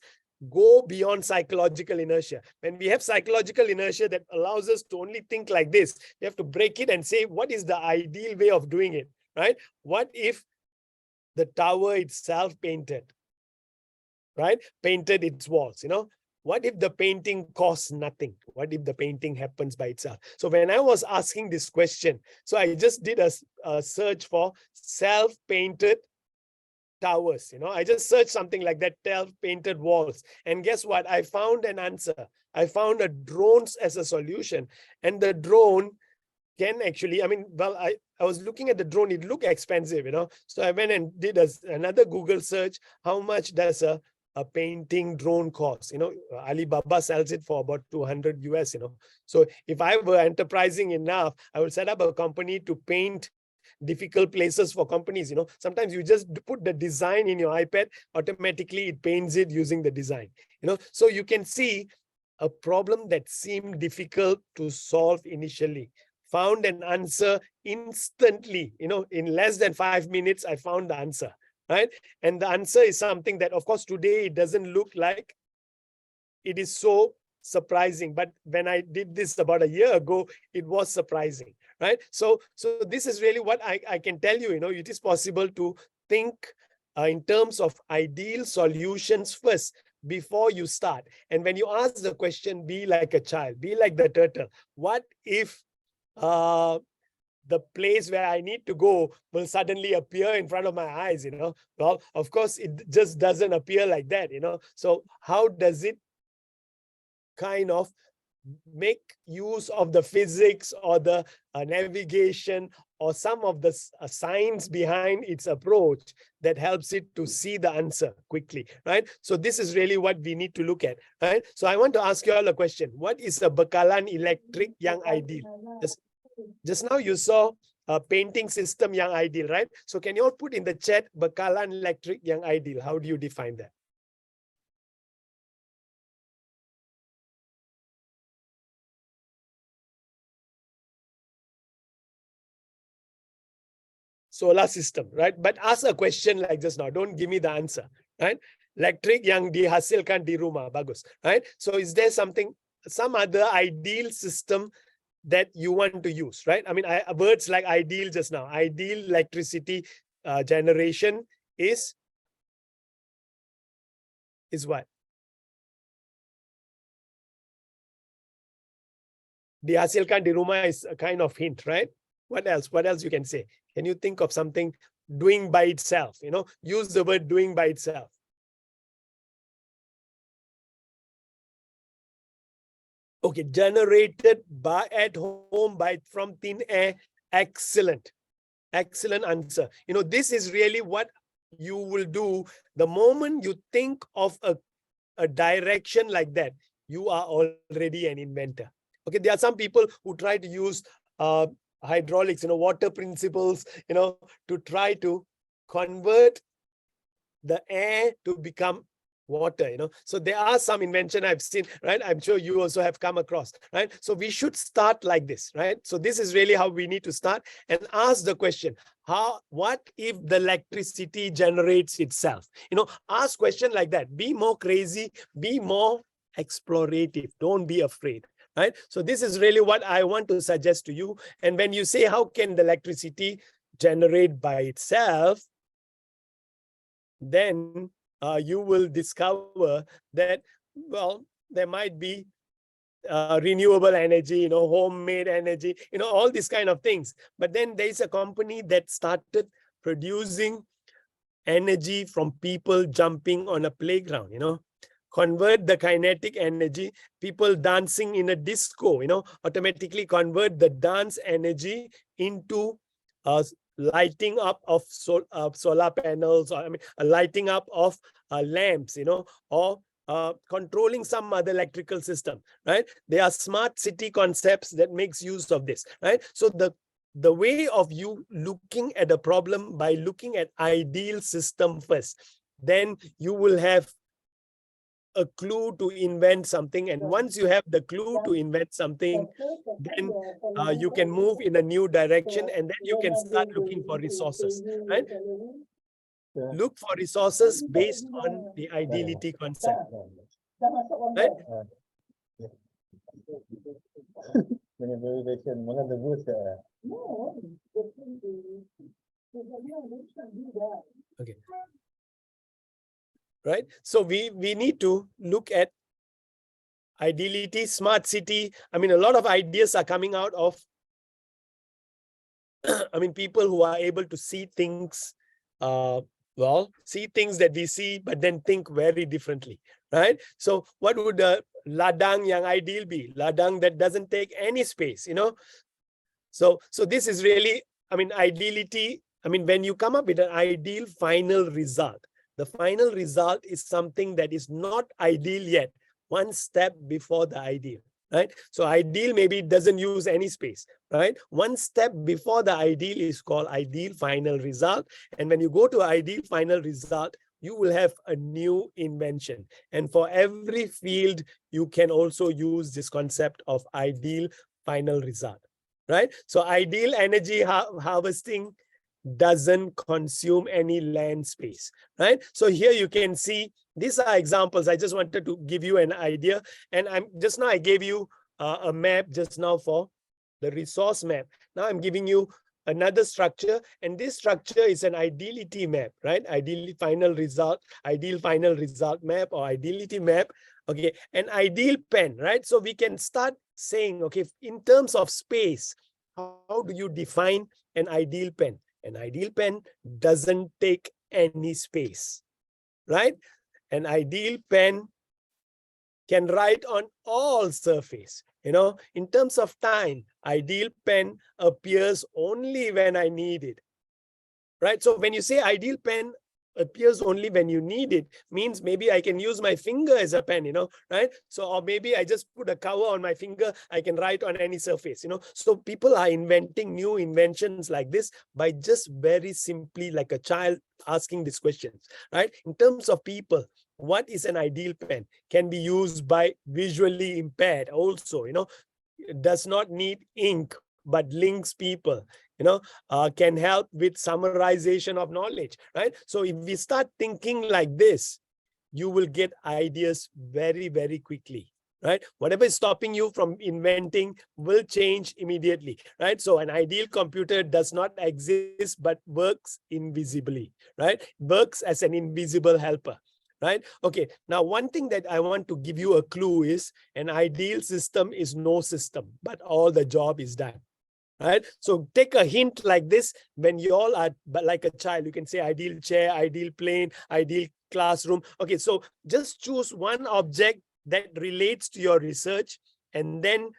go beyond psychological inertia. When we have psychological inertia that allows us to only think like this, we have to break it and say, what is the ideal way of doing it, right? What if the tower itself painted, right? Painted its walls, What if the painting costs nothing? What if the painting happens by itself? So when I was asking this question, so I just did a search for self-painted towers. I just searched something like that, painted walls. And guess what? I found an answer. I found a drones as a solution. And the drone can actually, I was looking at the drone, it looked expensive, So I went and did another Google search. How much does a painting drone cost? Alibaba sells it for about 200 US, So if I were enterprising enough, I would set up a company to paint difficult places for companies. Sometimes you just put the design in your iPad, automatically it paints it using the design. So you can see a problem that seemed difficult to solve initially found an answer instantly. In less than 5 minutes I found the answer, right? And the answer is something that, of course, today it doesn't look like it is so surprising, but when I did this about a year ago, it was surprising, right? So this is really what I can tell you. It is possible to think in terms of ideal solutions first before you start. And when you ask the question, be like a child, be like the turtle. What if the place where I need to go will suddenly appear in front of my eyes? Well, of course, it just doesn't appear like that. So how does it kind of make use of the physics or the navigation or some of the science behind its approach that helps it to see the answer quickly, right? So this is really what we need to look at, right? So I want to ask you all a question. What is a bekalan electric yang ideal? Just now you saw a painting system yang ideal, right? So can you all put in the chat bekalan electric yang ideal? How do you define that? solar system, right? But ask a question like just now. Don't give me the answer, right? Electric yang dihasilkan di rumah, bagus, right? So is there something, some other ideal system that you want to use, right? I mean, words like ideal just now, ideal electricity generation is what? Dihasilkan di rumah is a kind of hint, right? What else? What else you can say? Can you think of something doing by itself? You know, use the word doing by itself. Okay, generated by at home by from thin air. Excellent. Excellent answer. You know, this is really what you will do the moment you think of a direction like that. You are already an inventor. Okay, there are some people who try to use hydraulics, you know, water principles, you know, to try to convert the air to become water, you know. So there are some invention I've seen, right? I'm sure you also have come across, right? So we should start like this, right? So this is really how we need to start and ask the question, what if the electricity generates itself? You know, ask question like that. Be more crazy, be more explorative. Don't be afraid, right? So this is really what I want to suggest to you. And when you say, how can the electricity generate by itself? Then you will discover that, well, there might be renewable energy, you know, homemade energy, you know, all these kind of things. But then there's a company that started producing energy from people jumping on a playground, you know, convert the kinetic energy, people dancing in a disco, you know, automatically convert the dance energy into lighting up of solar panels, or I mean, a lighting up of lamps, you know, or controlling some other electrical system, right? There are smart city concepts that makes use of this, right? So the way of you looking at a problem by looking at ideal system first, then you will have a clue to invent something. And once you have the clue to invent something, then you can move in a new direction, and then you can start looking for resources, right? Look for resources based on the ideality concept, right? Okay. Right. So we need to look at ideality, smart city. I mean, a lot of ideas are coming out of, I mean, people who are able to see things, well, see things that we see, but then think very differently, right? So what would the ladang yang ideal be? Ladang that doesn't take any space, you know? So this is really, I mean, ideality. I mean, when you come up with an ideal final result, the final result is something that is not ideal yet, one step before the ideal, right? So ideal maybe doesn't use any space, right? One step before the ideal is called ideal final result. And when you go to ideal final result, you will have a new invention. And for every field, you can also use this concept of ideal final result, right? So ideal energy harvesting doesn't consume any land space, right? So here you can see, these are examples. I just wanted to give you an idea. And just now I gave you a map just now for the resource map. Now I'm giving you another structure, and this structure is an ideality map, right? Ideal final result map, or ideality map. Okay, an ideal pen, right? So we can start saying, okay, in terms of space, how do you define an ideal pen? An ideal pen doesn't take any space, right? An ideal pen can write on all surface. You know, in terms of time, ideal pen appears only when I need it, right? So when you say ideal pen appears only when you need it, means maybe I can use my finger as a pen, you know, right? So, or maybe I just put a cover on my finger, I can write on any surface, you know. So people are inventing new inventions like this by just very simply, like a child asking these questions, right? In terms of people, what is an ideal pen? Can be used by visually impaired also, you know. It does not need ink, but links people, can help with summarization of knowledge, right? So if we start thinking like this, you will get ideas very, very quickly, right? Whatever is stopping you from inventing will change immediately, right? So an ideal computer does not exist, but works invisibly, right? Works as an invisible helper, right? Okay, now one thing that I want to give you a clue is an ideal system is no system, but all the job is done. Right? So take a hint like this when you all are like a child. You can say ideal chair, ideal plane, ideal classroom. Okay, so just choose one object that relates to your research, and then,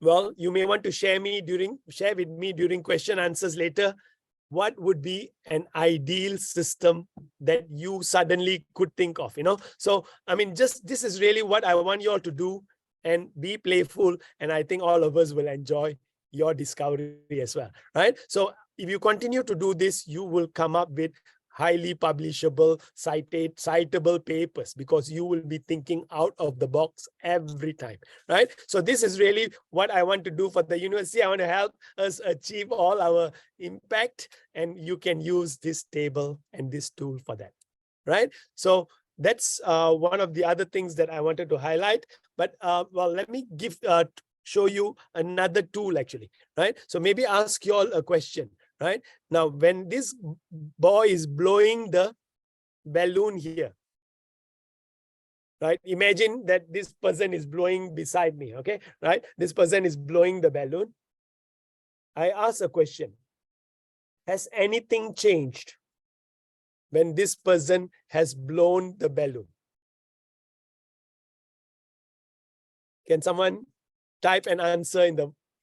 well, you may want to share with me during question answers later. What would be an ideal system that you suddenly could think of? So I mean, just this is really what I want you all to do, and be playful, and I think all of us will enjoy your discovery as well, right? So if you continue to do this, you will come up with highly publishable, citable papers, because you will be thinking out of the box every time, right? So this is really what I want to do for the university. I want to help us achieve all our impact, and you can use this table and this tool for that, right? So that's one of the other things that I wanted to highlight. But well, let me show you another tool actually, right? So maybe ask you all a question, right? Now, when this boy is blowing the balloon here, right? Imagine that this person is blowing beside me, okay? Right? This person is blowing the balloon. I ask a question. Has anything changed when this person has blown the balloon? Can someone type an answer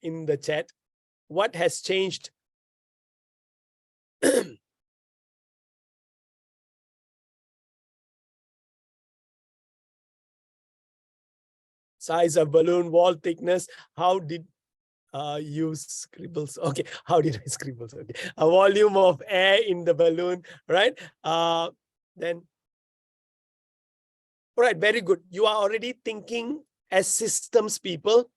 in the chat? What has changed? Size of balloon, wall thickness. How did you scribbles? Okay, how did I scribbles? Okay, a volume of air in the balloon, right? Then, all right, very good. You are already thinking as systems people.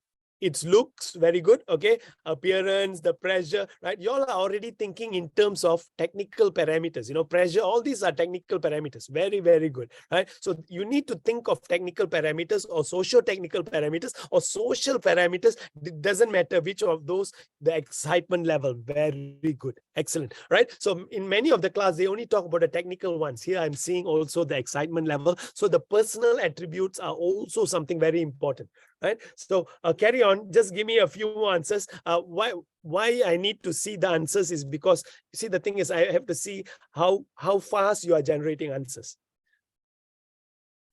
It looks very good, okay? Appearance, the pressure, right? You all are already thinking in terms of technical parameters, pressure, all these are technical parameters. Very, very good, right? So you need to think of technical parameters or socio-technical parameters or social parameters. It doesn't matter which of those, the excitement level, very good, excellent, right? So in many of the class, they only talk about the technical ones. Here I'm seeing also the excitement level. So the personal attributes are also something very important, right? So carry on. Just give me a few answers. Why I need to see the answers is because, you see, the thing is I have to see how fast you are generating answers.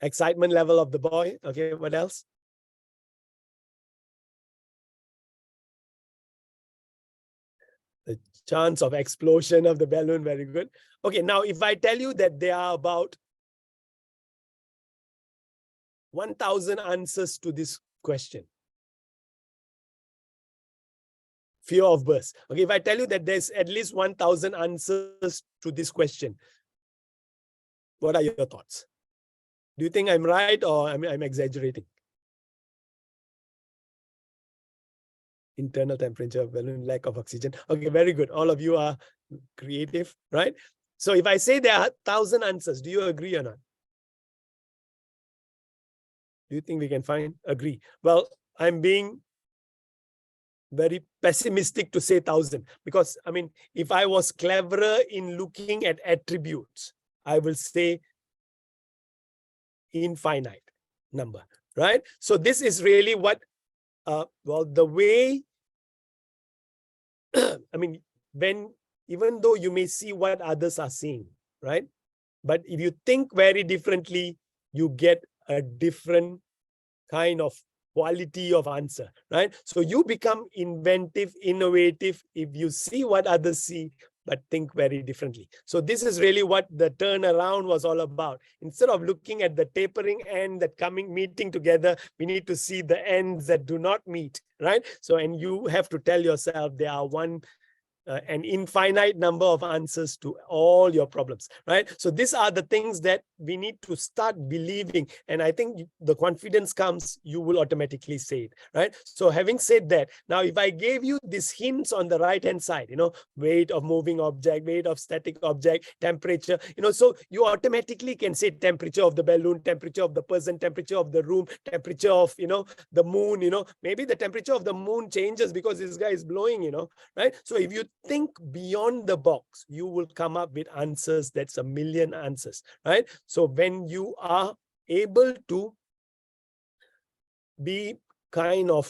Excitement level of the boy. Okay, what else? The chance of explosion of the balloon. Very good. Okay, now if I tell you that there are about 1,000 answers to this question. Fear of burst. Okay, if I tell you that there's at least 1,000 answers to this question, what are your thoughts? Do you think I'm right or I'm exaggerating? Internal temperature of balloon, lack of oxygen. Okay, very good. All of you are creative, right? So if I say there are 1,000 answers, do you agree or not? Do you think we can agree? Well, I'm being very pessimistic to say 1,000, because I mean, if I was cleverer in looking at attributes, I will say infinite number, right? So this is really what, well, the way, I mean, even though you may see what others are seeing, right? But if you think very differently, you get a different kind of quality of answer, right? So you become inventive, innovative if you see what others see, but think very differently. So this is really what the turnaround was all about. Instead of looking at the tapering end that meeting together, we need to see the ends that do not meet, right? So, and you have to tell yourself there are one an infinite number of answers to all your problems, right? So these are the things that we need to start believing. And I think the confidence comes, you will automatically say it, right? So having said that, now if I gave you these hints on the right-hand side, weight of moving object, weight of static object, temperature, so you automatically can say temperature of the balloon, temperature of the person, temperature of the room, temperature of, the moon, maybe the temperature of the moon changes because this guy is blowing, right? So if you think beyond the box, you will come up with answers. That's a million answers, right? So when you are able to be kind of,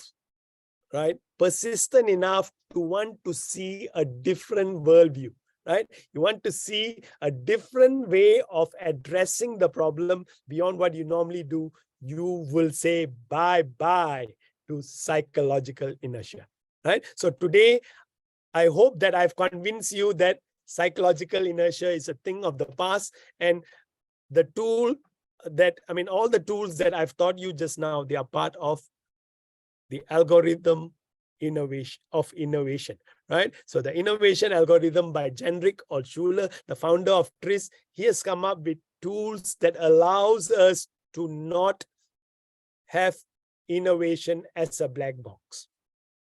right, persistent enough to want to see a different worldview, right? You want to see a different way of addressing the problem beyond what you normally do, you will say bye-bye to psychological inertia, right? So today, I hope that I've convinced you that psychological inertia is a thing of the past, and the tool that, all the tools that I've taught you just now, they are part of the algorithm innovation, right? So the innovation algorithm by Genrich Altshuler, the founder of TRIZ, he has come up with tools that allows us to not have innovation as a black box.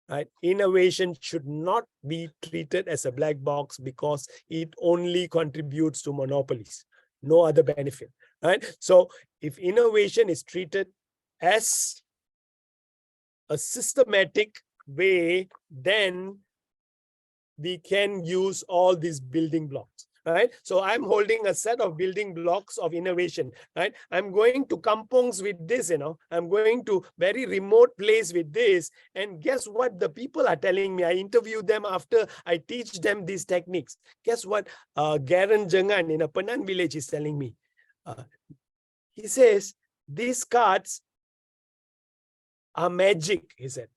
Right? Innovation should not be treated as a black box because it only contributes to monopolies, no other benefit, right? So if innovation is treated as a systematic way, then we can use all these building blocks, right? So I'm holding a set of building blocks of innovation, right? I'm going to kampongs with this, I'm going to very remote place with this. And guess what the people are telling me? I interview them after I teach them these techniques. Guess what Garen Jangan in a Penan village is telling me? He says, these cards are magic, he said.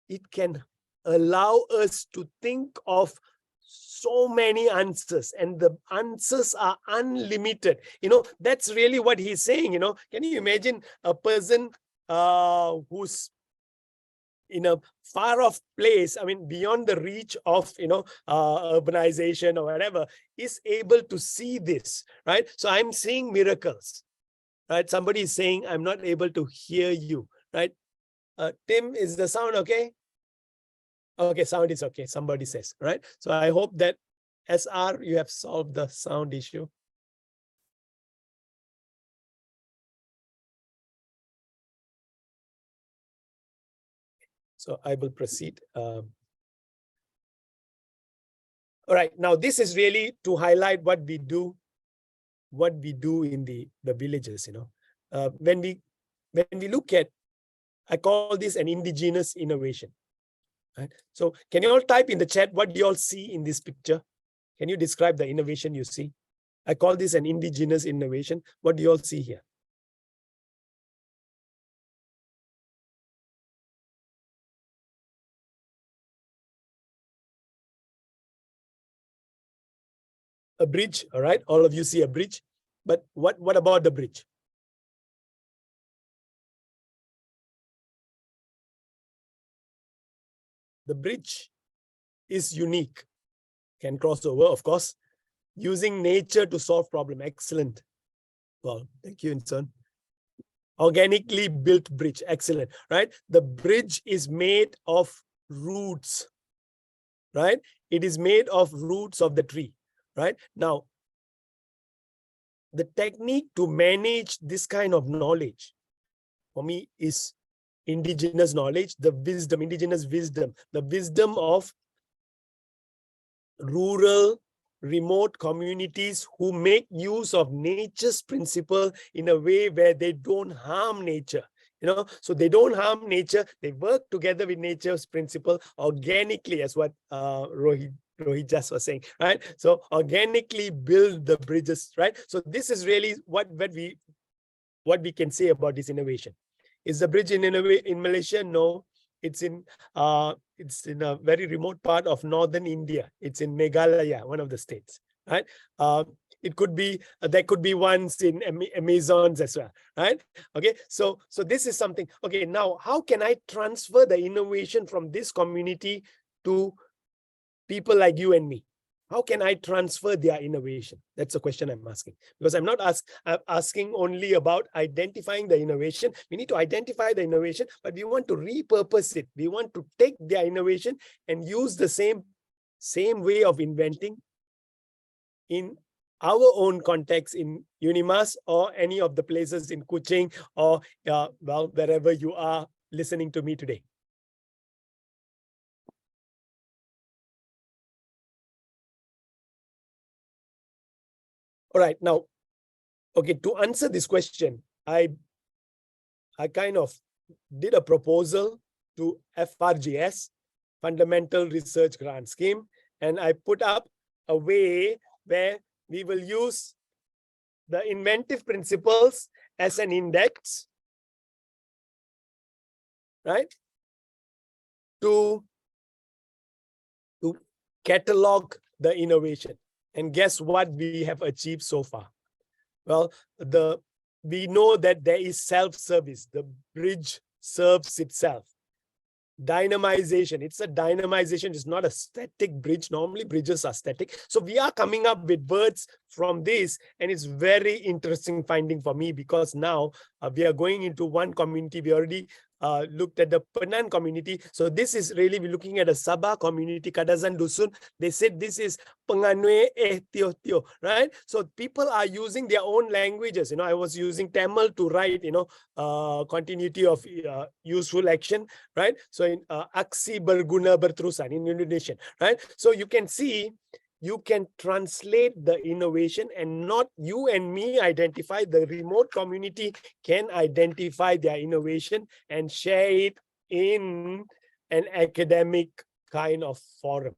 It can allow us to think of so many answers, and the answers are unlimited. That's really what he's saying. Can you imagine a person who's in a far off place, beyond the reach of, urbanization or whatever, is able to see this, right? So I'm seeing miracles, right? Somebody is saying, I'm not able to hear you, right? Tim, is the sound okay? Okay, sound is okay, somebody says, right? So I hope that SR, you have solved the sound issue. So I will proceed. All right, now this is really to highlight what we do in the villages, when we look at, I call this an indigenous innovation. Right? So can you all type in the chat what you all see in this picture? Can you describe the innovation you see? I call this an indigenous innovation. What do you all see here? A bridge, all right? All of you see a bridge. But what about the bridge? The bridge is unique. Can cross over, of course. Using nature to solve problem. Excellent. Well, thank you, Inson. Organically built bridge. Excellent, right? The bridge is made of roots, right? It is made of roots of the tree, right? Now, the technique to manage this kind of knowledge for me is indigenous knowledge, the wisdom, indigenous wisdom, the wisdom of rural, remote communities who make use of nature's principle in a way where they don't harm nature. So they don't harm nature. They work together with nature's principle organically, as what Rohit just was saying, right? So organically build the bridges, right? So this is really what we can say about this innovation. Is the bridge in Malaysia? No, it's in a very remote part of northern India. It's in Meghalaya, one of the states, right? It could be, there could be ones in Amazons as well, right? Okay, so this is something. Okay, now how can I transfer the innovation from this community to people like you and me? How can I transfer their innovation? That's a question I'm asking. Because I'm asking only about identifying the innovation. We need to identify the innovation, but we want to repurpose it. We want to take their innovation and use the same way of inventing in our own context in UNIMAS or any of the places in Kuching or well, wherever you are listening to me today. All right, now, okay, to answer this question, I kind of did a proposal to FRGS, Fundamental Research Grant Scheme, and I put up a way where we will use the inventive principles as an index, right, to catalog the innovation. And guess what we have achieved so far? Well, we know that there is self-service. The bridge serves itself. Dynamization. It's a dynamization. It's not a static bridge. Normally bridges are static. So we are coming up with words from this, and it's very interesting finding for me, because now we are going into one community. We already looked at the Penan community. So this is really, we're looking at a Sabah community, Kadazan Dusun. They said this is Penganwe Tio Tio, right? So people are using their own languages. I was using Tamil to write, continuity of useful action, right? So in aksi berguna berterusan in Indonesian, right? So you can see, you can translate the innovation, and not you and me identify. The remote community can identify their innovation and share it in an academic kind of forum,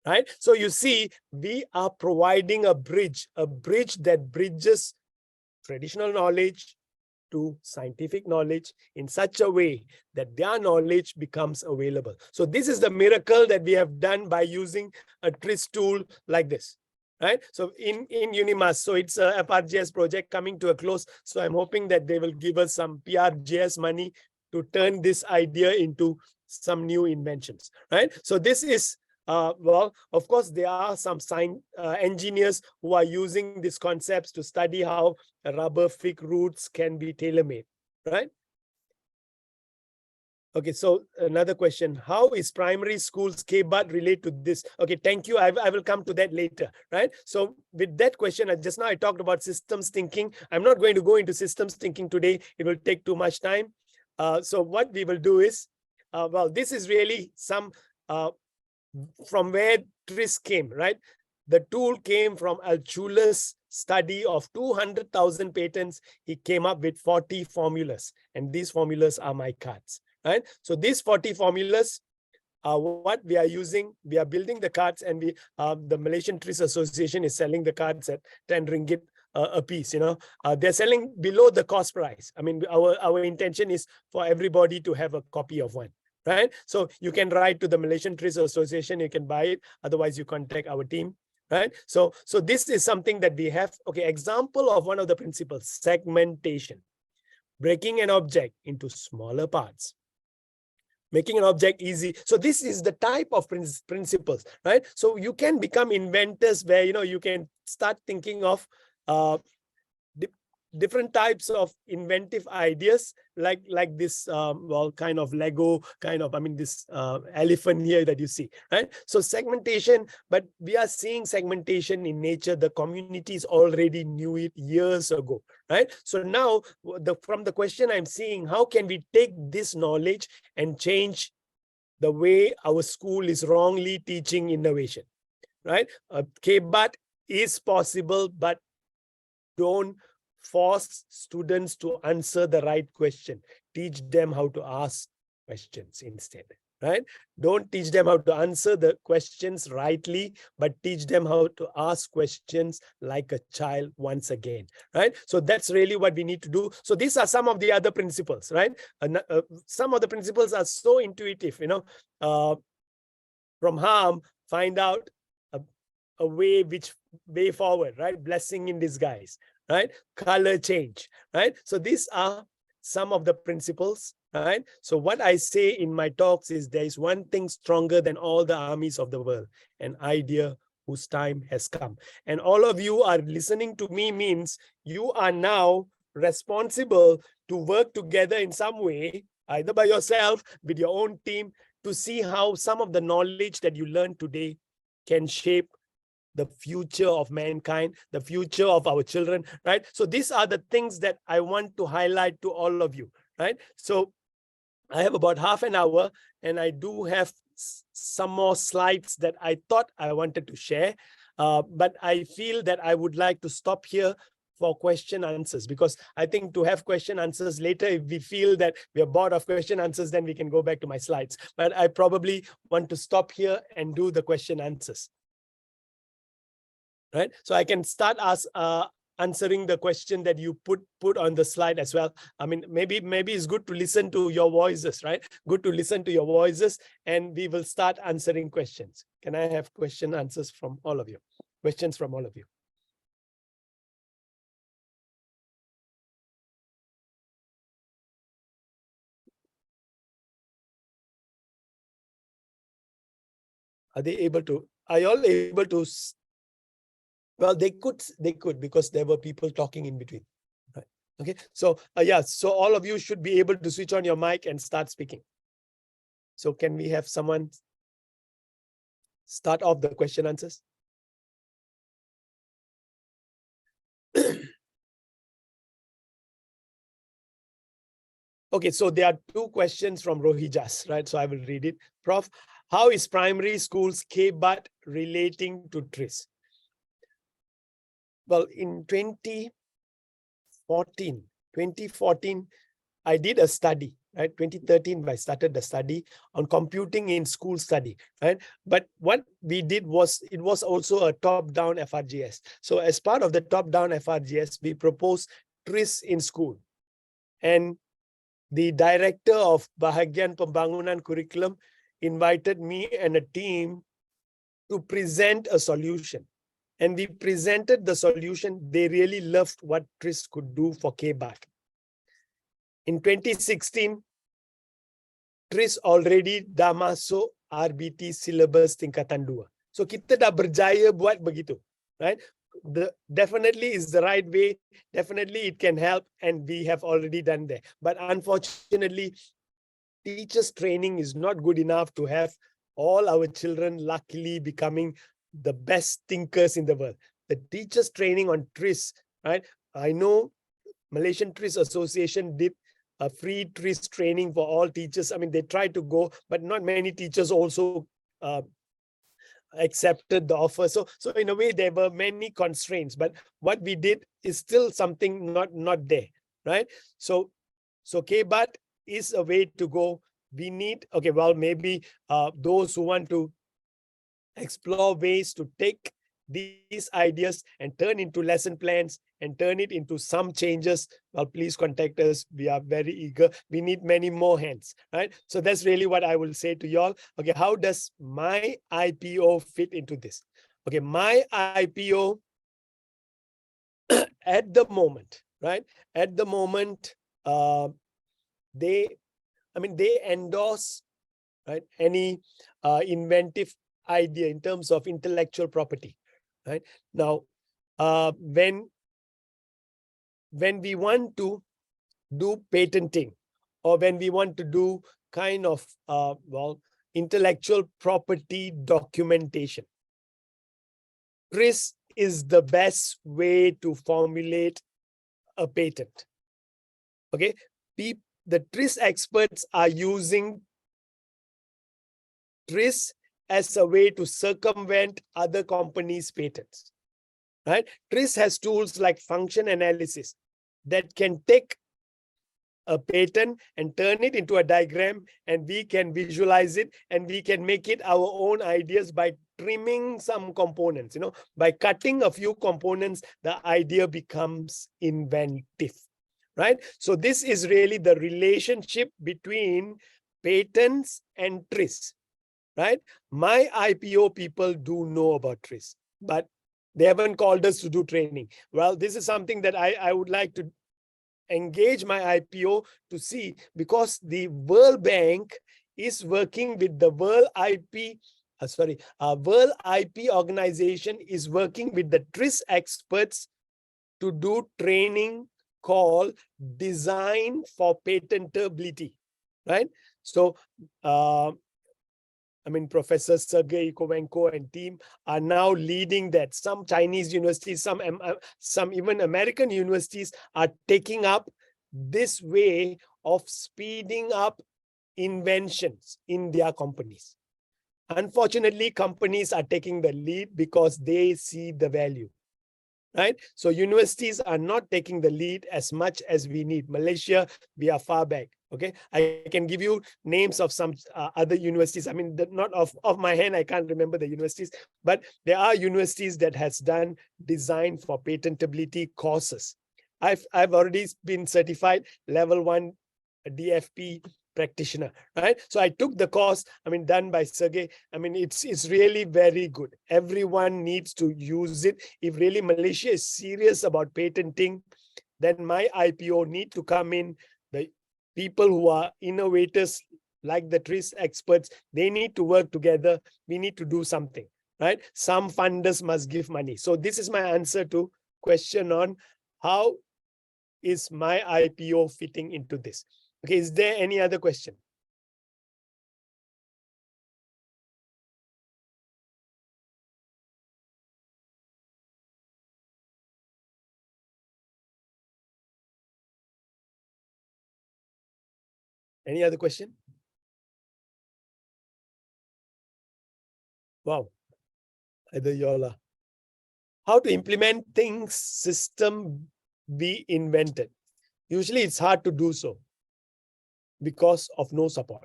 right? So you see, we are providing a bridge that bridges traditional knowledge to scientific knowledge in such a way that their knowledge becomes available. So this is the miracle that we have done by using a TRIS tool like this, right? So in UNIMAS, so it's a FRGS project coming to a close. So I'm hoping that they will give us some PRGS money to turn this idea into some new inventions, right? So this is well, of course, there are some engineers who are using these concepts to study how rubber fig roots can be tailor-made, right? Okay, so another question. How is primary schools KBUT relate to this? Okay, thank you. I will come to that later, right? So with that question, just now I talked about systems thinking. I'm not going to go into systems thinking today. It will take too much time. So what we will do is, well, this is really some from where TRIS came, right? The tool came from Altshuler's study of 200,000 patents. He came up with 40 formulas, and these formulas are my cards, right? So these 40 formulas are what we are using. We are building the cards, and the Malaysian TRIS Association is selling the cards at 10 ringgit a piece. They're selling below the cost price. I mean, our intention is for everybody to have a copy of one, right? So you can write to the Malaysian TRIS Association, you can buy it. Otherwise, you contact our team, right? So this is something that we have. Okay, example of one of the principles, segmentation, breaking an object into smaller parts, making an object easy. So this is the type of principles, right? So you can become inventors where, you can start thinking of different types of inventive ideas, like this well, kind of Lego kind of, I mean, this elephant here that you see, right? So segmentation, but we are seeing segmentation in nature. The communities already knew it years ago, right? So now from the question I'm seeing, how can we take this knowledge and change the way our school is wrongly teaching innovation, right? KBUT is possible, but don't force students to answer the right question. Teach them how to ask questions instead, right? Don't teach them how to answer the questions rightly, but teach them how to ask questions like a child once again, right? So that's really what we need to do. So these are some of the other principles, right? Some of the principles are so intuitive, from harm, find out a way forward, right? Blessing in disguise, right? Color change, right? So these are some of the principles right? So what I say in my talks is there is one thing stronger than all the armies of the world, an idea whose time has come. And all of you are listening to me means you are now responsible to work together in some way, either by yourself, with your own team, to see how some of the knowledge that you learned today can shape the future of mankind, the future of our children, right? So these are the things that I want to highlight to all of you, right? So I have about half an hour, and I do have some more slides that I thought I wanted to share, but I feel that I would like to stop here for question answers, because I think to have question answers later, if we feel that we are bored of question answers, then we can go back to my slides. But I probably want to stop here and do the question answers. Right, so I can start answering the question that you put on the slide as well. I mean, maybe it's good to listen to your voices, right? Good to listen to your voices, and we will start answering questions. Can I have question answers from all of you? Questions from all of you. Are they able to? Are you all able to? Well, they could, because there were people talking in between. Right. Okay. So yeah. So all of you should be able to switch on your mic and start speaking. So can we have someone start off the question answers? Okay, so there are two questions from Rohijas, right? So I will read it. Prof, how is primary school's KBAT relating to TRIS? Well, in 2014, I did a study, right? 2013, I started the study on computing in school study, right? But what we did was, it was also a top-down FRGS. So as part of the top-down FRGS, we proposed TRIS in school. And the director of Bahagian Pembangunan Curriculum invited me and a team to present a solution. And we presented the solution. They really loved what TRIS could do for KBAT. In 2016, TRIS already dah masuk RBT syllabus tingkatan 2. So kita dah berjaya buat begitu, right? Definitely is the right way. Definitely it can help, and we have already done that. But unfortunately, teachers training is not good enough to have all our children luckily becoming the best thinkers in the world. The teachers training on TRIS, right? I know Malaysian TRIS Association did a free TRIS training for all teachers. I mean, they tried to go, but not many teachers also accepted the offer. So in a way, there were many constraints, but what we did is still something not there, right? So KBAT is a way to go. We need, okay, well, maybe those who want to explore ways to take these ideas and turn into lesson plans and turn it into some changes, well, please contact us. We are very eager. We need many more hands, right? So that's really what I will say to y'all. Okay, how does my IPO fit into this? Okay, my IPO at the moment, right? At the moment, they endorse, right, any inventive idea in terms of intellectual property, right? Now, when we want to do patenting, or when we want to do kind of intellectual property documentation, TRIS is the best way to formulate a patent. Okay, the TRIS experts are using TRIS as a way to circumvent other companies' patents, right? TRIS has tools like function analysis that can take a patent and turn it into a diagram, and we can visualize it, and we can make it our own ideas by trimming some components, by cutting a few components, the idea becomes inventive, right? So this is really the relationship between patents and TRIS, right? My IPO people do know about TRIS, but they haven't called us to do training. Well, this is something that I would like to engage my IPO to see, because the World Bank is working with the World IP organization is working with the TRIS experts to do training called design for patentability, right? So, I mean, Professor Sergei Kovenko and team are now leading that. Some Chinese universities, some even American universities are taking up this way of speeding up inventions in their companies. Unfortunately, companies are taking the lead because they see the value, right? So universities are not taking the lead as much as we need. Malaysia, we are far back. Okay, I can give you names of some other universities. I mean, not off my hand, I can't remember the universities, but there are universities that has done design for patentability courses. I've already been certified level 1 DFP practitioner, right? So I took the course, I mean, done by Sergey. I mean, it's really very good. Everyone needs to use it. If really Malaysia is serious about patenting, then my IPO need to come in. The people who are innovators, like the TRIS experts, they need to work together. We need to do something, right? Some funders must give money. So this is my answer to question on how is my IPO fitting into this. Okay, is there any other question? Any other question? Wow, either y'all are. How to implement things system we invented. Usually it's hard to do so because of no support.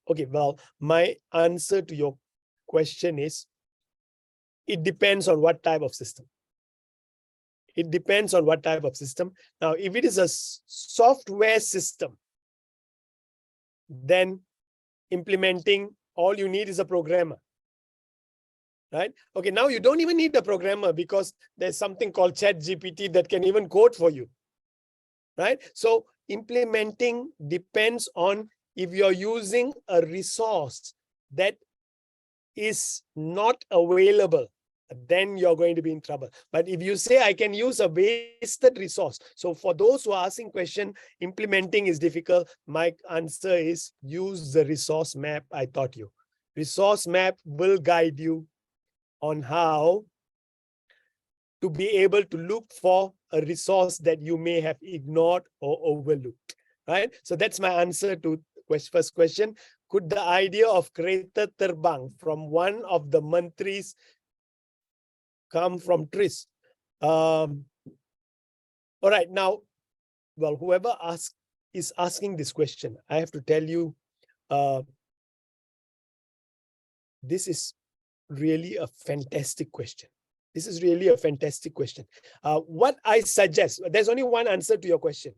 Okay, well, my answer to your question is, it depends on what type of system. It depends on what type of system. Now, if it is a software system, then implementing, all you need is a programmer, right? Okay, now you don't even need a programmer because there's something called ChatGPT that can even code for you, right? So implementing depends on if you're using a resource that is not available, then you're going to be in trouble. But if you say, I can use a wasted resource. So for those who are asking question, implementing is difficult. My answer is use the resource map I taught you. Resource map will guide you on how to be able to look for a resource that you may have ignored or overlooked, right? So that's my answer to first question. Could the idea of Kereta Terbang from one of the mantris come from TRIS? All right, now, well, whoever is asking this question, I have to tell you, this is really a fantastic question. This is really a fantastic question. What I suggest, there's only one answer to your question.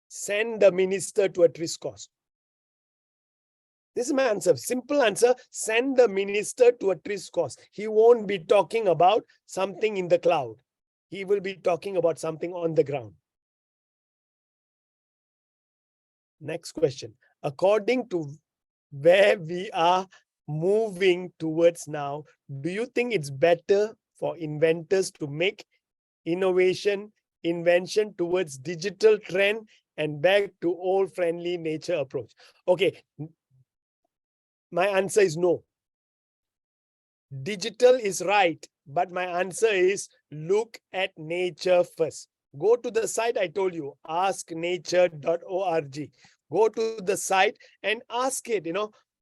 Send the minister to a TRIS course. This is my answer. Simple answer. Send the minister to a TRIS course. He won't be talking about something in the cloud. He will be talking about something on the ground. Next question. According to where we are moving towards now, do you think it's better for inventors to make invention towards digital trend and back to old friendly nature approach? Okay. My answer is no. Digital is right, but my answer is look at nature first. Go to the site I told you, asknature.org. Go to the site and ask it,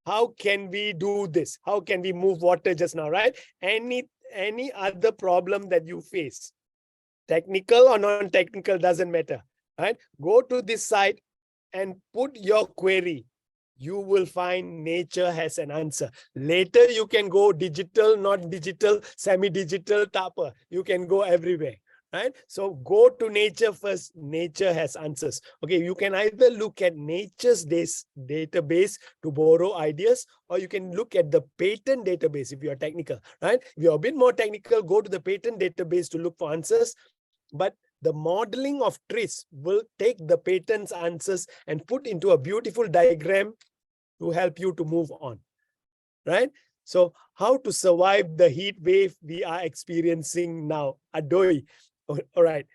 how can we do this? How can we move water just now, right? Any other problem that you face, technical or non-technical, doesn't matter, right? Go to this site and put your query. You will find nature has an answer. Later, you can go digital, not digital, semi-digital, tapa. You can go everywhere, right? So go to nature first. Nature has answers. Okay, you can either look at nature's database to borrow ideas, or you can look at the patent database if you are technical, right? If you're a bit more technical, go to the patent database to look for answers. But the modeling of TRIS will take the patent's answers and put into a beautiful diagram to help you to move on, right? So how to survive the heat wave we are experiencing now? Adoi. All right.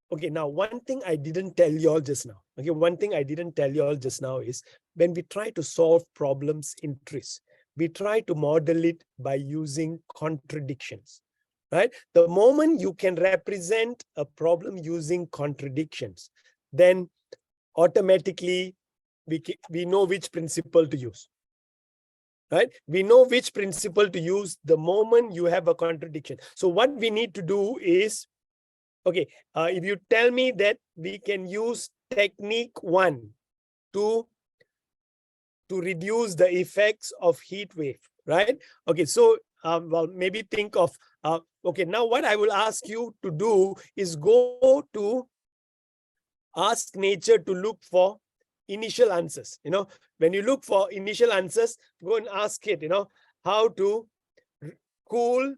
Okay, now one thing I didn't tell you all just now. Okay, one thing I didn't tell you all just now is when we try to solve problems in TRIS, we try to model it by using contradictions, right? The moment you can represent a problem using contradictions, then automatically we know which principle to use, right? We know which principle to use the moment you have a contradiction. So what we need to do is, okay, if you tell me that we can use technique 1 to reduce the effects of heat wave, right? Okay, so well, maybe think of, okay, now what I will ask you to do is go to ask nature to look for initial answers. You know, when you look for initial answers, go and ask it, you know, how to cool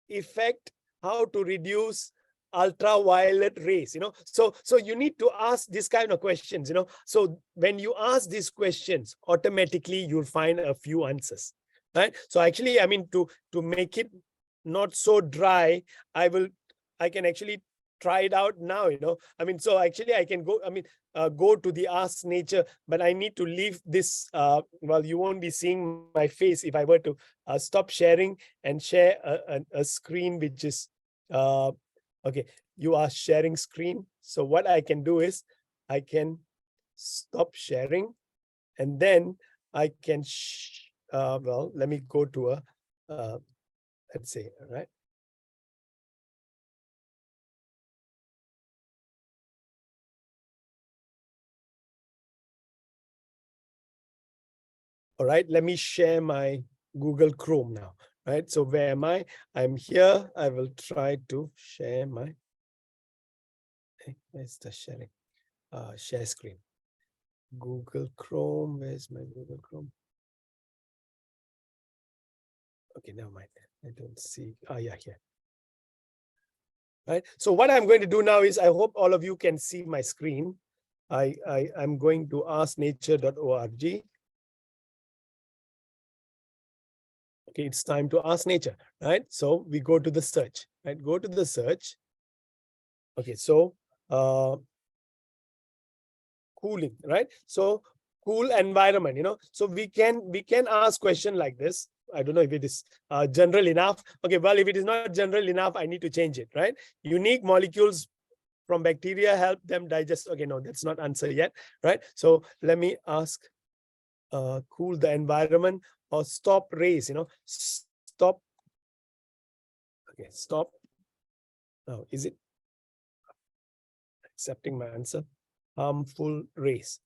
effect, how to reduce ultraviolet rays, you know. So you need to ask this kind of questions, you know. So when you ask these questions, automatically you'll find a few answers, right? So actually, I mean, to make it not so dry, I can actually try it out now, you know. I mean, so actually I can go, I mean, go to the ask nature, but I need to leave this, well, you won't be seeing my face if I were to stop sharing and share a screen which is, okay, you are sharing screen. So what I can do is I can stop sharing and then I can, well, let me go to a, let's say, all right. All right, let me share my Google Chrome now, right? So where am I? I'm here. I will try to share my, where's the sharing? Share screen. Google Chrome, where's my Google Chrome? Okay, never mind. I don't see, yeah, here. Right, so what I'm going to do now is, I hope all of you can see my screen. I'm going to asknature.org. Okay, it's time to ask nature, right? So we go to the search, right? Go to the search. Okay, so cooling, right? So cool environment, you know. So we can ask question like this. I don't know if it is general enough. Okay, well, if it is not general enough, I need to change it, right? Unique molecules from bacteria help them digest. Okay, no, that's not answer yet, right? So let me ask, cool the environment or stop rays, you know, stop. Okay, stop. Oh, is it accepting my answer? Harmful rays.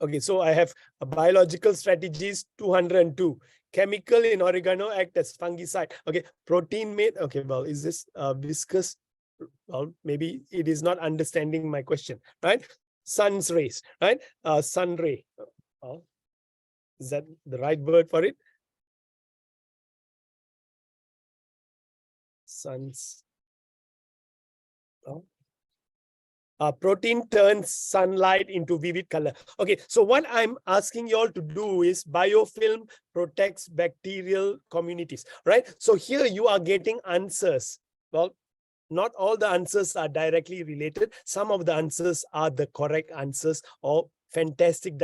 Okay, so I have a biological strategies 202. Chemical in oregano act as fungicide. Okay, protein made. Okay, well, is this viscous? Well, maybe it is not understanding my question, right? Sun's rays, right? Sun ray. Is that the right word for it? Sun's. Protein turns sunlight into vivid color. Okay, so what I'm asking you all to do is biofilm protects bacterial communities, right? So here you are getting answers. Well, not all the answers are directly related. Some of the answers are the correct answers or fantastic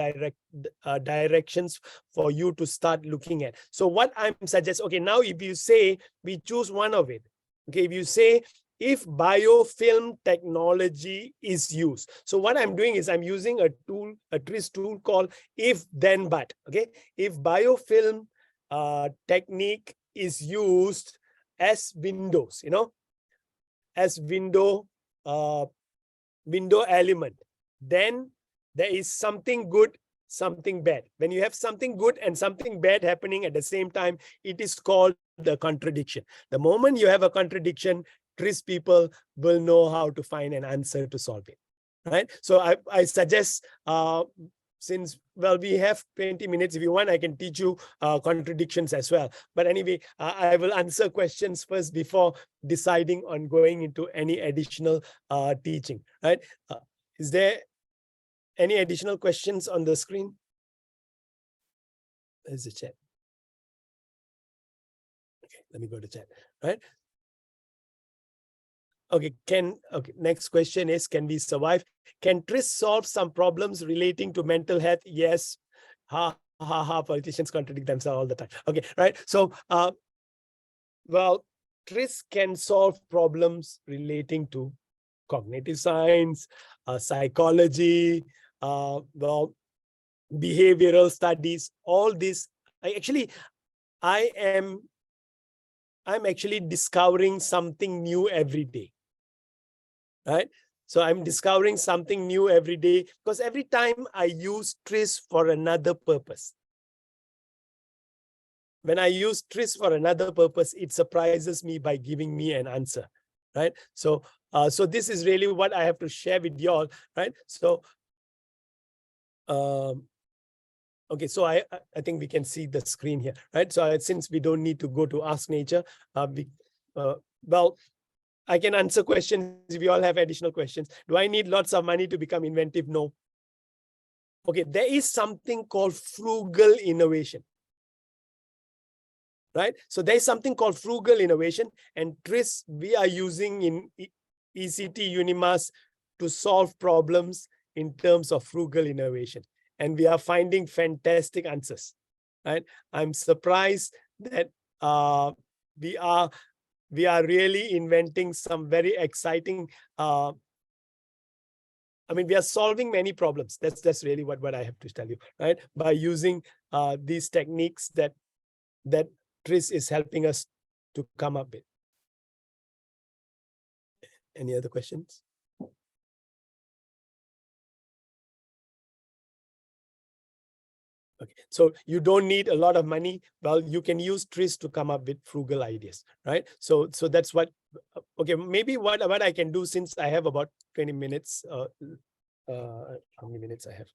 directions for you to start looking at. So what I'm suggesting, okay, now if you say we choose one of it, okay, if you say if biofilm technology is used. So what I'm doing is I'm using a tool, a TRIS tool called if then but. Okay, if biofilm technique is used as windows, you know, as window element, then there is something good, something bad. When you have something good and something bad happening at the same time, it is called the contradiction. The moment you have a contradiction, TRIS people will know how to find an answer to solve it, right? So I suggest since, well, we have 20 minutes. If you want, I can teach you contradictions as well. But anyway, I will answer questions first before deciding on going into any additional teaching, right? Is there any additional questions on the screen? There's the chat. Okay, let me go to chat, right? Okay, next question is, can we survive? Can TRIS solve some problems relating to mental health? Yes. Politicians contradict themselves all the time. Okay, right. So, well, TRIS can solve problems relating to cognitive science, psychology, well, behavioral studies, all this. I'm actually discovering something new every day. Right? So I'm discovering something new every day, because every time I use TRIS for another purpose. When I use TRIS for another purpose, it surprises me by giving me an answer, right? So, so this is really what I have to share with you all, right? So, okay, so I think we can see the screen here, right? So since we don't need to go to Ask Nature, well, I can answer questions if you all have additional questions. Do I need lots of money to become inventive? No. Okay, there is something called frugal innovation, right? So there's something called frugal innovation, and TRIS we are using in ISITI-UNIMAS to solve problems in terms of frugal innovation. And we are finding fantastic answers, right? I'm surprised that we are really inventing some very exciting, I mean, we are solving many problems. That's really what I have to tell you, right? By using these techniques that TRIS is helping us to come up with. Any other questions? Okay, so you don't need a lot of money. Well, you can use TRIS to come up with frugal ideas, right? So that's what, okay, maybe what I can do, since I have about 20 minutes, how many minutes I have?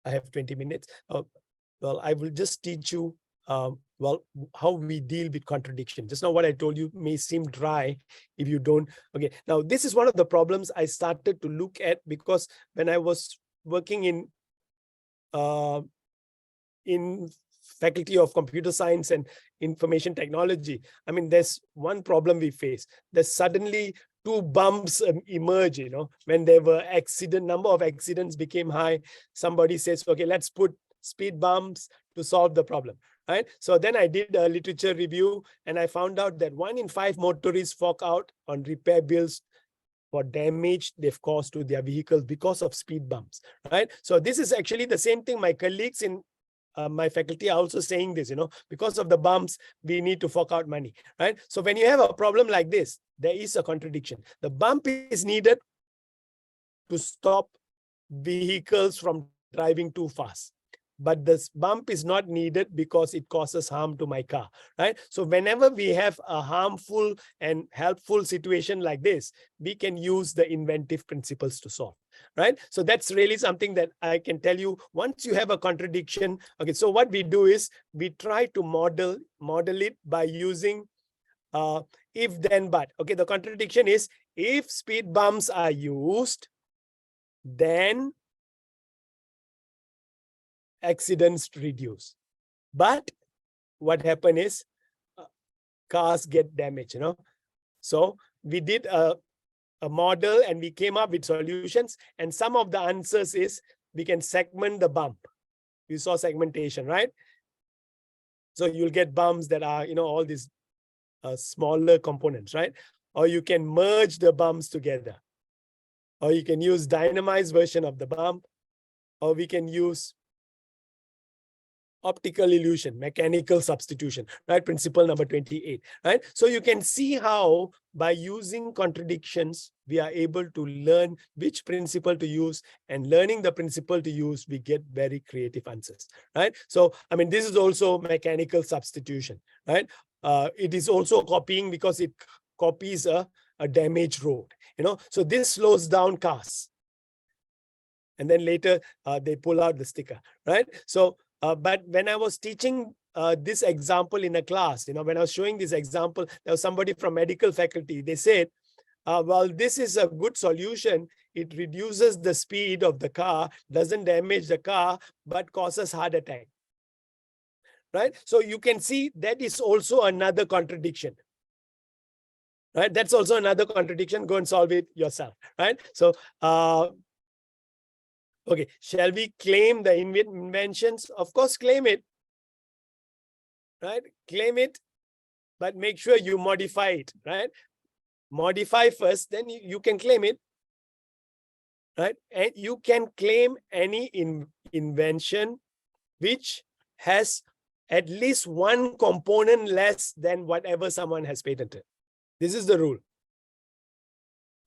I have 20 minutes. Well, I will just teach you, well, how we deal with contradiction. Just now what I told you may seem dry if you don't. Okay, now this is one of the problems I started to look at, because when I was working in Faculty of Computer Science and Information Technology, I mean, there's one problem we face. There's suddenly two bumps emerge, you know, when there were number of accidents became high. Somebody says, okay, let's put speed bumps to solve the problem, right? So then I did a literature review, and I found out that 1 in 5 motorists fork out on repair bills for damage they've caused to their vehicles because of speed bumps, right? So this is actually the same thing my colleagues in my faculty are also saying this, you know, because of the bumps, we need to fork out money, right? So when you have a problem like this, there is a contradiction. The bump is needed to stop vehicles from driving too fast, but this bump is not needed because it causes harm to my car, right? So whenever we have a harmful and helpful situation like this, we can use the inventive principles to solve, right? So that's really something that I can tell you. Once you have a contradiction, okay, so what we do is we try to model it by using if then but. Okay, the contradiction is, if speed bumps are used, then accidents reduce. But what happened is cars get damaged, you know. So we did a model and we came up with solutions. And some of the answers is we can segment the bump. You saw segmentation, right? So you'll get bumps that are, you know, all these smaller components, right? Or you can merge the bumps together. Or you can use dynamized version of the bump. Or we can use optical illusion, mechanical substitution, right? Principle number 28, right? So you can see how by using contradictions, we are able to learn which principle to use, and learning the principle to use, we get very creative answers, right? So, I mean, this is also mechanical substitution, right? It is also copying because it copies a damaged road, you know? So this slows down cars. and then later they pull out the sticker, right? So, but when I was teaching this example in a class, when I was showing this example, there was somebody from medical faculty. They said, well, this is a good solution. It reduces the speed of the car, doesn't damage the car, but causes heart attack. Right? So you can see that is also another contradiction. Right? That's also another contradiction. Go and solve it yourself. Right? So, okay, shall we claim the inventions? Of course, claim it. Right? Claim it, but make sure you modify it. Right? Modify first, then you can claim it. Right? And you can claim any invention which has at least one component less than whatever someone has patented. This is the rule.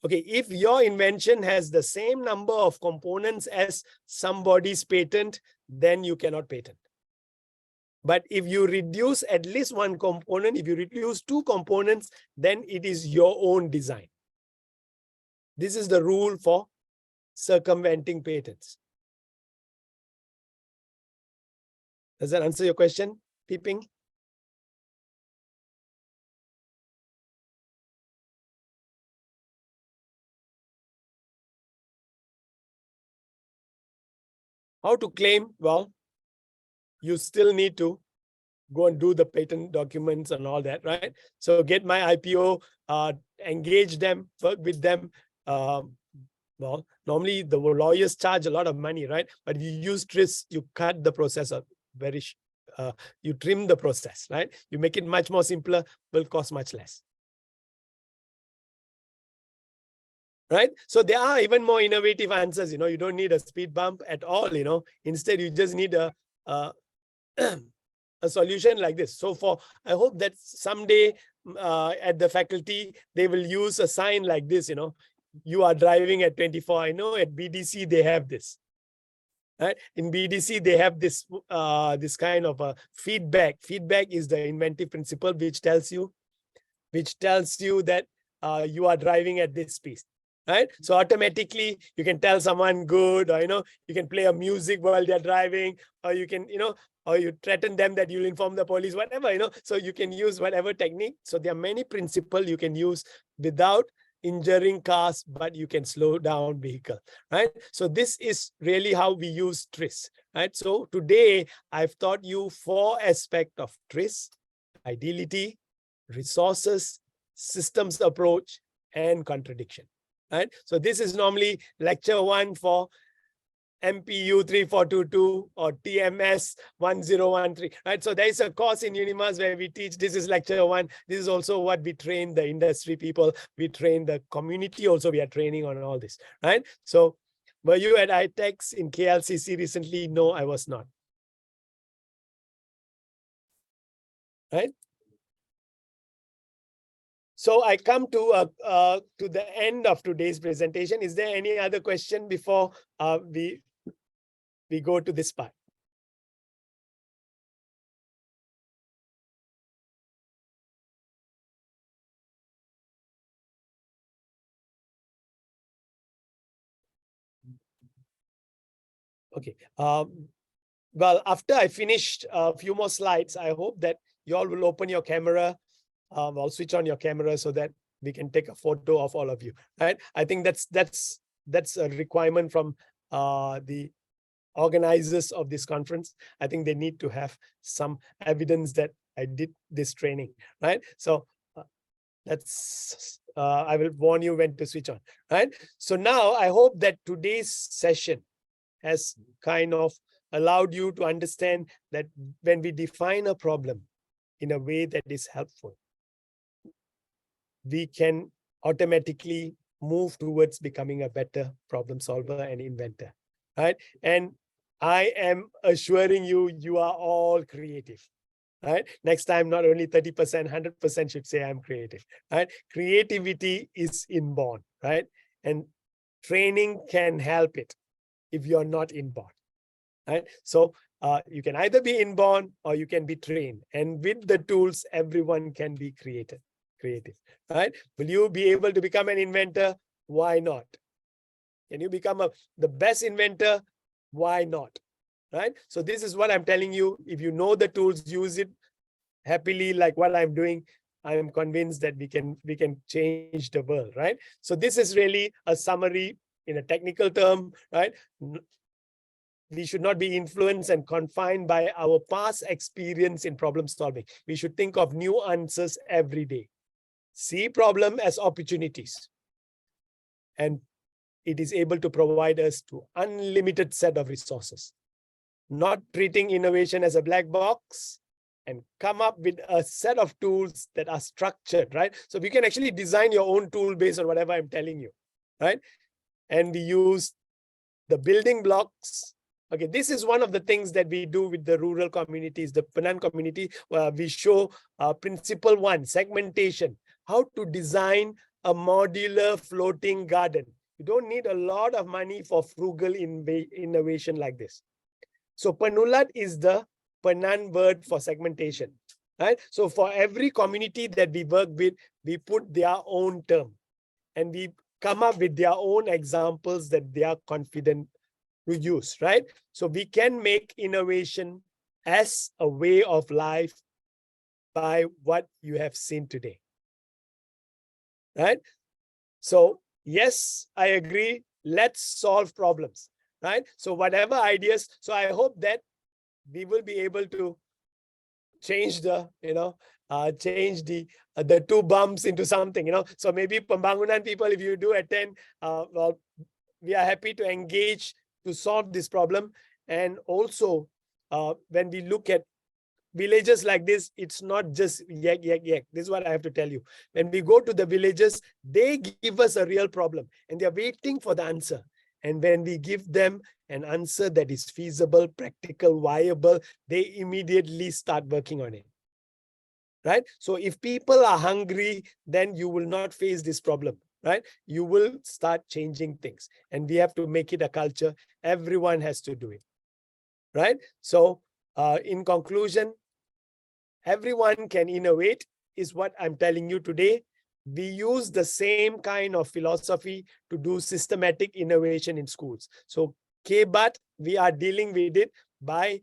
Okay, if your invention has the same number of components as somebody's patent, then you cannot patent. But if you reduce at least one component, if you reduce two components, then it is your own design. This is the rule for circumventing patents. Does that answer your question, Peeping? How to claim? Well, you still need to go and do the patent documents and all that, right? So get my IPO, engage them, work with them. Well, normally the lawyers charge a lot of money, right? But if you use TRIS, you cut the process up you trim the process, right? You make it much more simpler, will cost much less. Right? So there are even more innovative answers. You don't need a speed bump at all. Instead, you just need a solution like this. So I hope that someday at the faculty, they will use a sign like this, you are driving at 24. I know at BDC, they have this. Right? In BDC, they have this this kind of a feedback. Feedback is the inventive principle which tells you that you are driving at this speed. Right? So automatically you can tell someone good, or you can play a music while they're driving, or you can, or you threaten them that you'll inform the police, whatever, so you can use whatever technique. So there are many principles you can use without injuring cars, but you can slow down vehicle, right? So this is really how we use TRIS, right? So today I've taught you 4 aspects of TRIS: ideality, resources, systems approach, and contradiction, right? So this is normally lecture 1 for MPU 3422 or TMS 1013, right? So there is a course in UNIMAS where we teach. This is lecture 1. This is also what we train the industry people. We train the community also. We are training on all this, right? So were you at ITEX in KLCC recently? No, I was not. Right? So I come to the end of today's presentation. Is there any other question before we go to this part? Okay. Well, after I finished a few more slides, I hope that you all will open your camera. I'll switch on your camera so that we can take a photo of all of you. Right? I think that's a requirement from the organizers of this conference. I think they need to have some evidence that I did this training. Right? So that's I will warn you when to switch on. Right? So now I hope that today's session has kind of allowed you to understand that when we define a problem in a way that is helpful, we can automatically move towards becoming a better problem solver and inventor, right? And I am assuring you, you are all creative, right? Next time, not only 30%, 100% should say I'm creative, right? Creativity is inborn, right? And training can help it if you're not inborn, right? So you can either be inborn or you can be trained. And with the tools, everyone can be creative, right? Will you be able to become an inventor? Why not? Can you become the best inventor? Why not? Right? So this is what I'm telling you. If you know the tools, use it happily, like what I'm doing. I'm convinced that we can change the world, right? So this is really a summary in a technical term, right? We should not be influenced and confined by our past experience in problem solving. We should think of new answers every day. See problem as opportunities. And it is able to provide us to unlimited set of resources. Not treating innovation as a black box, and come up with a set of tools that are structured, right? So we can actually design your own tool based on whatever I'm telling you, right? And we use the building blocks. Okay, this is one of the things that we do with the rural communities, the Penang community, where we show principle 1, segmentation, how to design a modular floating garden. You don't need a lot of money for frugal innovation like this. So penulat is the Penang word for segmentation, right? So for every community that we work with, we put their own term and we come up with their own examples that they are confident to use, right? So we can make innovation as a way of life by what you have seen today, right? So yes, I agree. Let's solve problems, right? So whatever ideas, so I hope that we will be able to change the, change the 2 bumps into something, So maybe Pembangunan people, if you do attend, well, we are happy to engage to solve this problem. And also, when we look at villages like this, it's not just yak. This is what I have to tell you. When we go to the villages, they give us a real problem and they're waiting for the answer. And when we give them an answer that is feasible, practical, viable, they immediately start working on it. Right? So if people are hungry, then you will not face this problem. Right? You will start changing things. And we have to make it a culture. Everyone has to do it. Right? So in conclusion, everyone can innovate is what I'm telling you today. We use the same kind of philosophy to do systematic innovation in schools. So KBAT, we are dealing with it by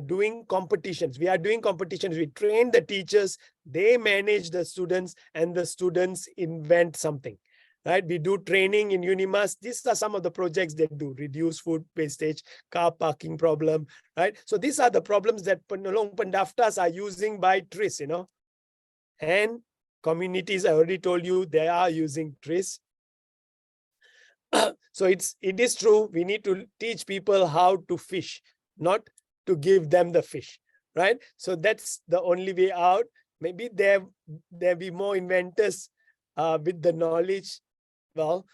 doing competitions. We are doing competitions. We train the teachers, they manage the students, and the students invent something. Right? We do training in UNIMAS. These are some of the projects they do. Reduce food wastage, car parking problem, right? So these are the problems that penolong pendaftas are using by TRIS, And communities, I already told you, they are using TRIS. So it is true, we need to teach people how to fish, not to give them the fish, right? So that's the only way out. Maybe there'll be more inventors with the knowledge. Well,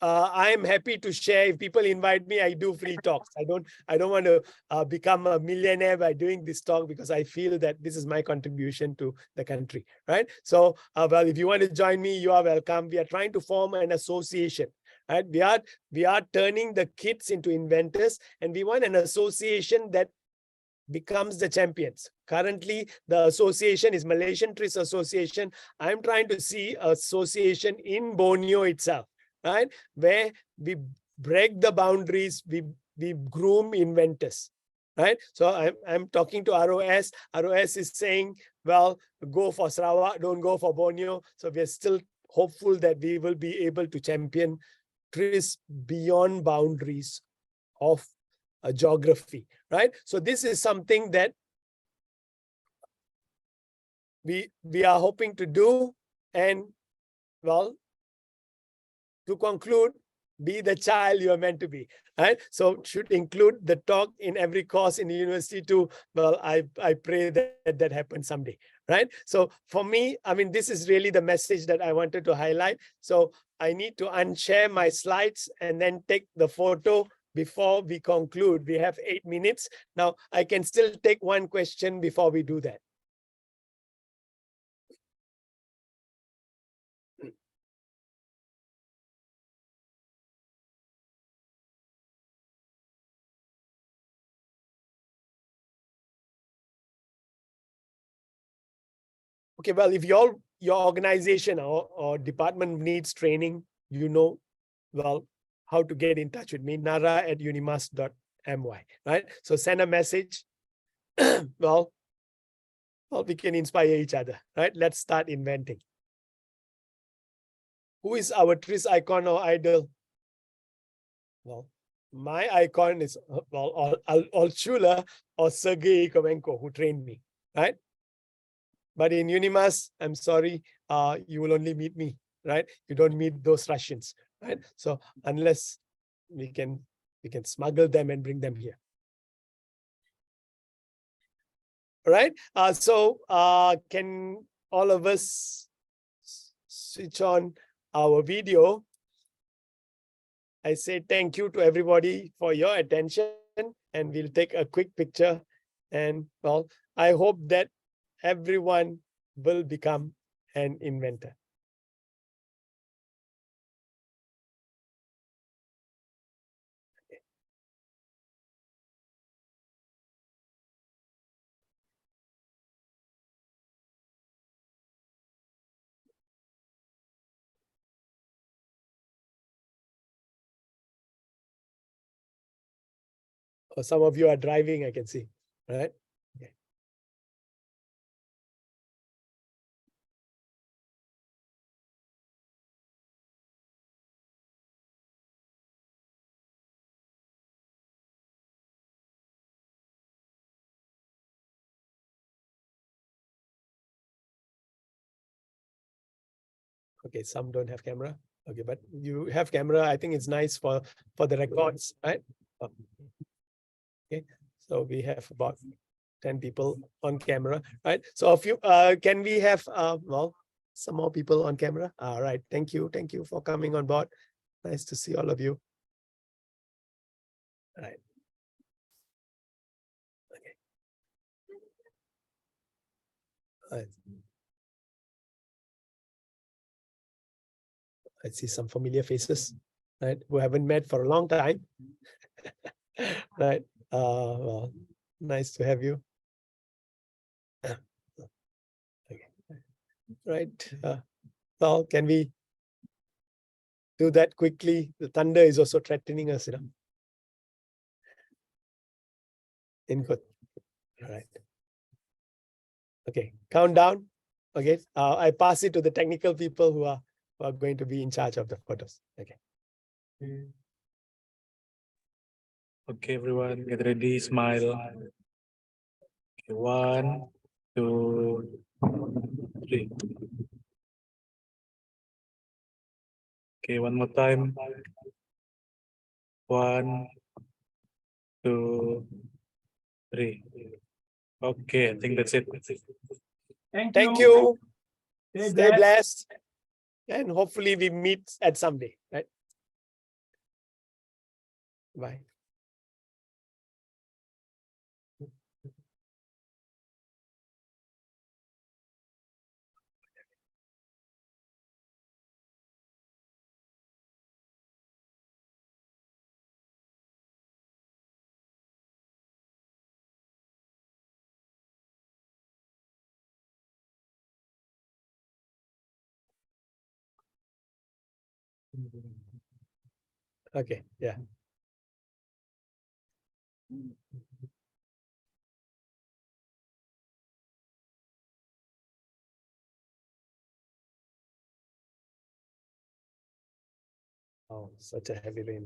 I'm happy to share. If people invite me, I do free talks. I don't want to become a millionaire by doing this talk, because I feel that this is my contribution to the country, right? So, well, if you want to join me, you are welcome. We are trying to form an association, right? We are turning the kids into inventors, and we want an association that becomes the champions. Currently, the association is Malaysian TRIS Association. I'm trying to see association in Borneo itself, right? Where we break the boundaries, we groom inventors, right? So I'm talking to ROS. ROS is saying, well, go for Sarawak, don't go for Borneo. So we're still hopeful that we will be able to champion TRIS beyond boundaries of geography, right? So this is something that we are hoping to do. And well, to conclude, be the child you are meant to be, right? So should include the talk in every course in the university too. Well, I pray that happens someday, right? So for me, I mean, this is really the message that I wanted to highlight. So I need to unshare my slides and then take the photo before we conclude. We have 8 minutes. Now, I can still take one question before we do that. Okay, well, if your organization or department needs training, well, how to get in touch with me, nara@unimas.my, right? So send a message. well, we can inspire each other, right? Let's start inventing. Who is our Tris icon or idol? Well, my icon is, well, Altshuler or Sergei Kovenko, who trained me, right? But in UNIMAS, I'm sorry, you will only meet me, right? You don't meet those Russians, right? So unless we can smuggle them and bring them here. All right. So can all of us switch on our video? I say thank you to everybody for your attention, and we'll take a quick picture. And well, I hope that everyone will become an inventor. Or some of you are driving, I can see, right? Okay. Okay, some don't have camera. Okay, but you have camera. I think it's nice for the records, right? Okay, so we have about 10 people on camera, right? So a few, can we have, well, some more people on camera? All right, thank you for coming on board. Nice to see all of you. All right. Okay. All right. I see some familiar faces, right? Who haven't met for a long time. Right. Well, nice to have you. Okay. Right. Well, can we do that quickly? The thunder is also threatening us, you know. Input. All right. Okay. Countdown. Okay. I pass it to the technical people who are going to be in charge of the photos. Okay. Okay, everyone, get ready, smile. Okay, 1, 2, 3. Okay, one more time. 1, 2, 3. Okay, I think that's it. Thank you. Stay blessed. And hopefully we meet at some day, right? Bye. Okay, yeah. Oh, such a heavy rain.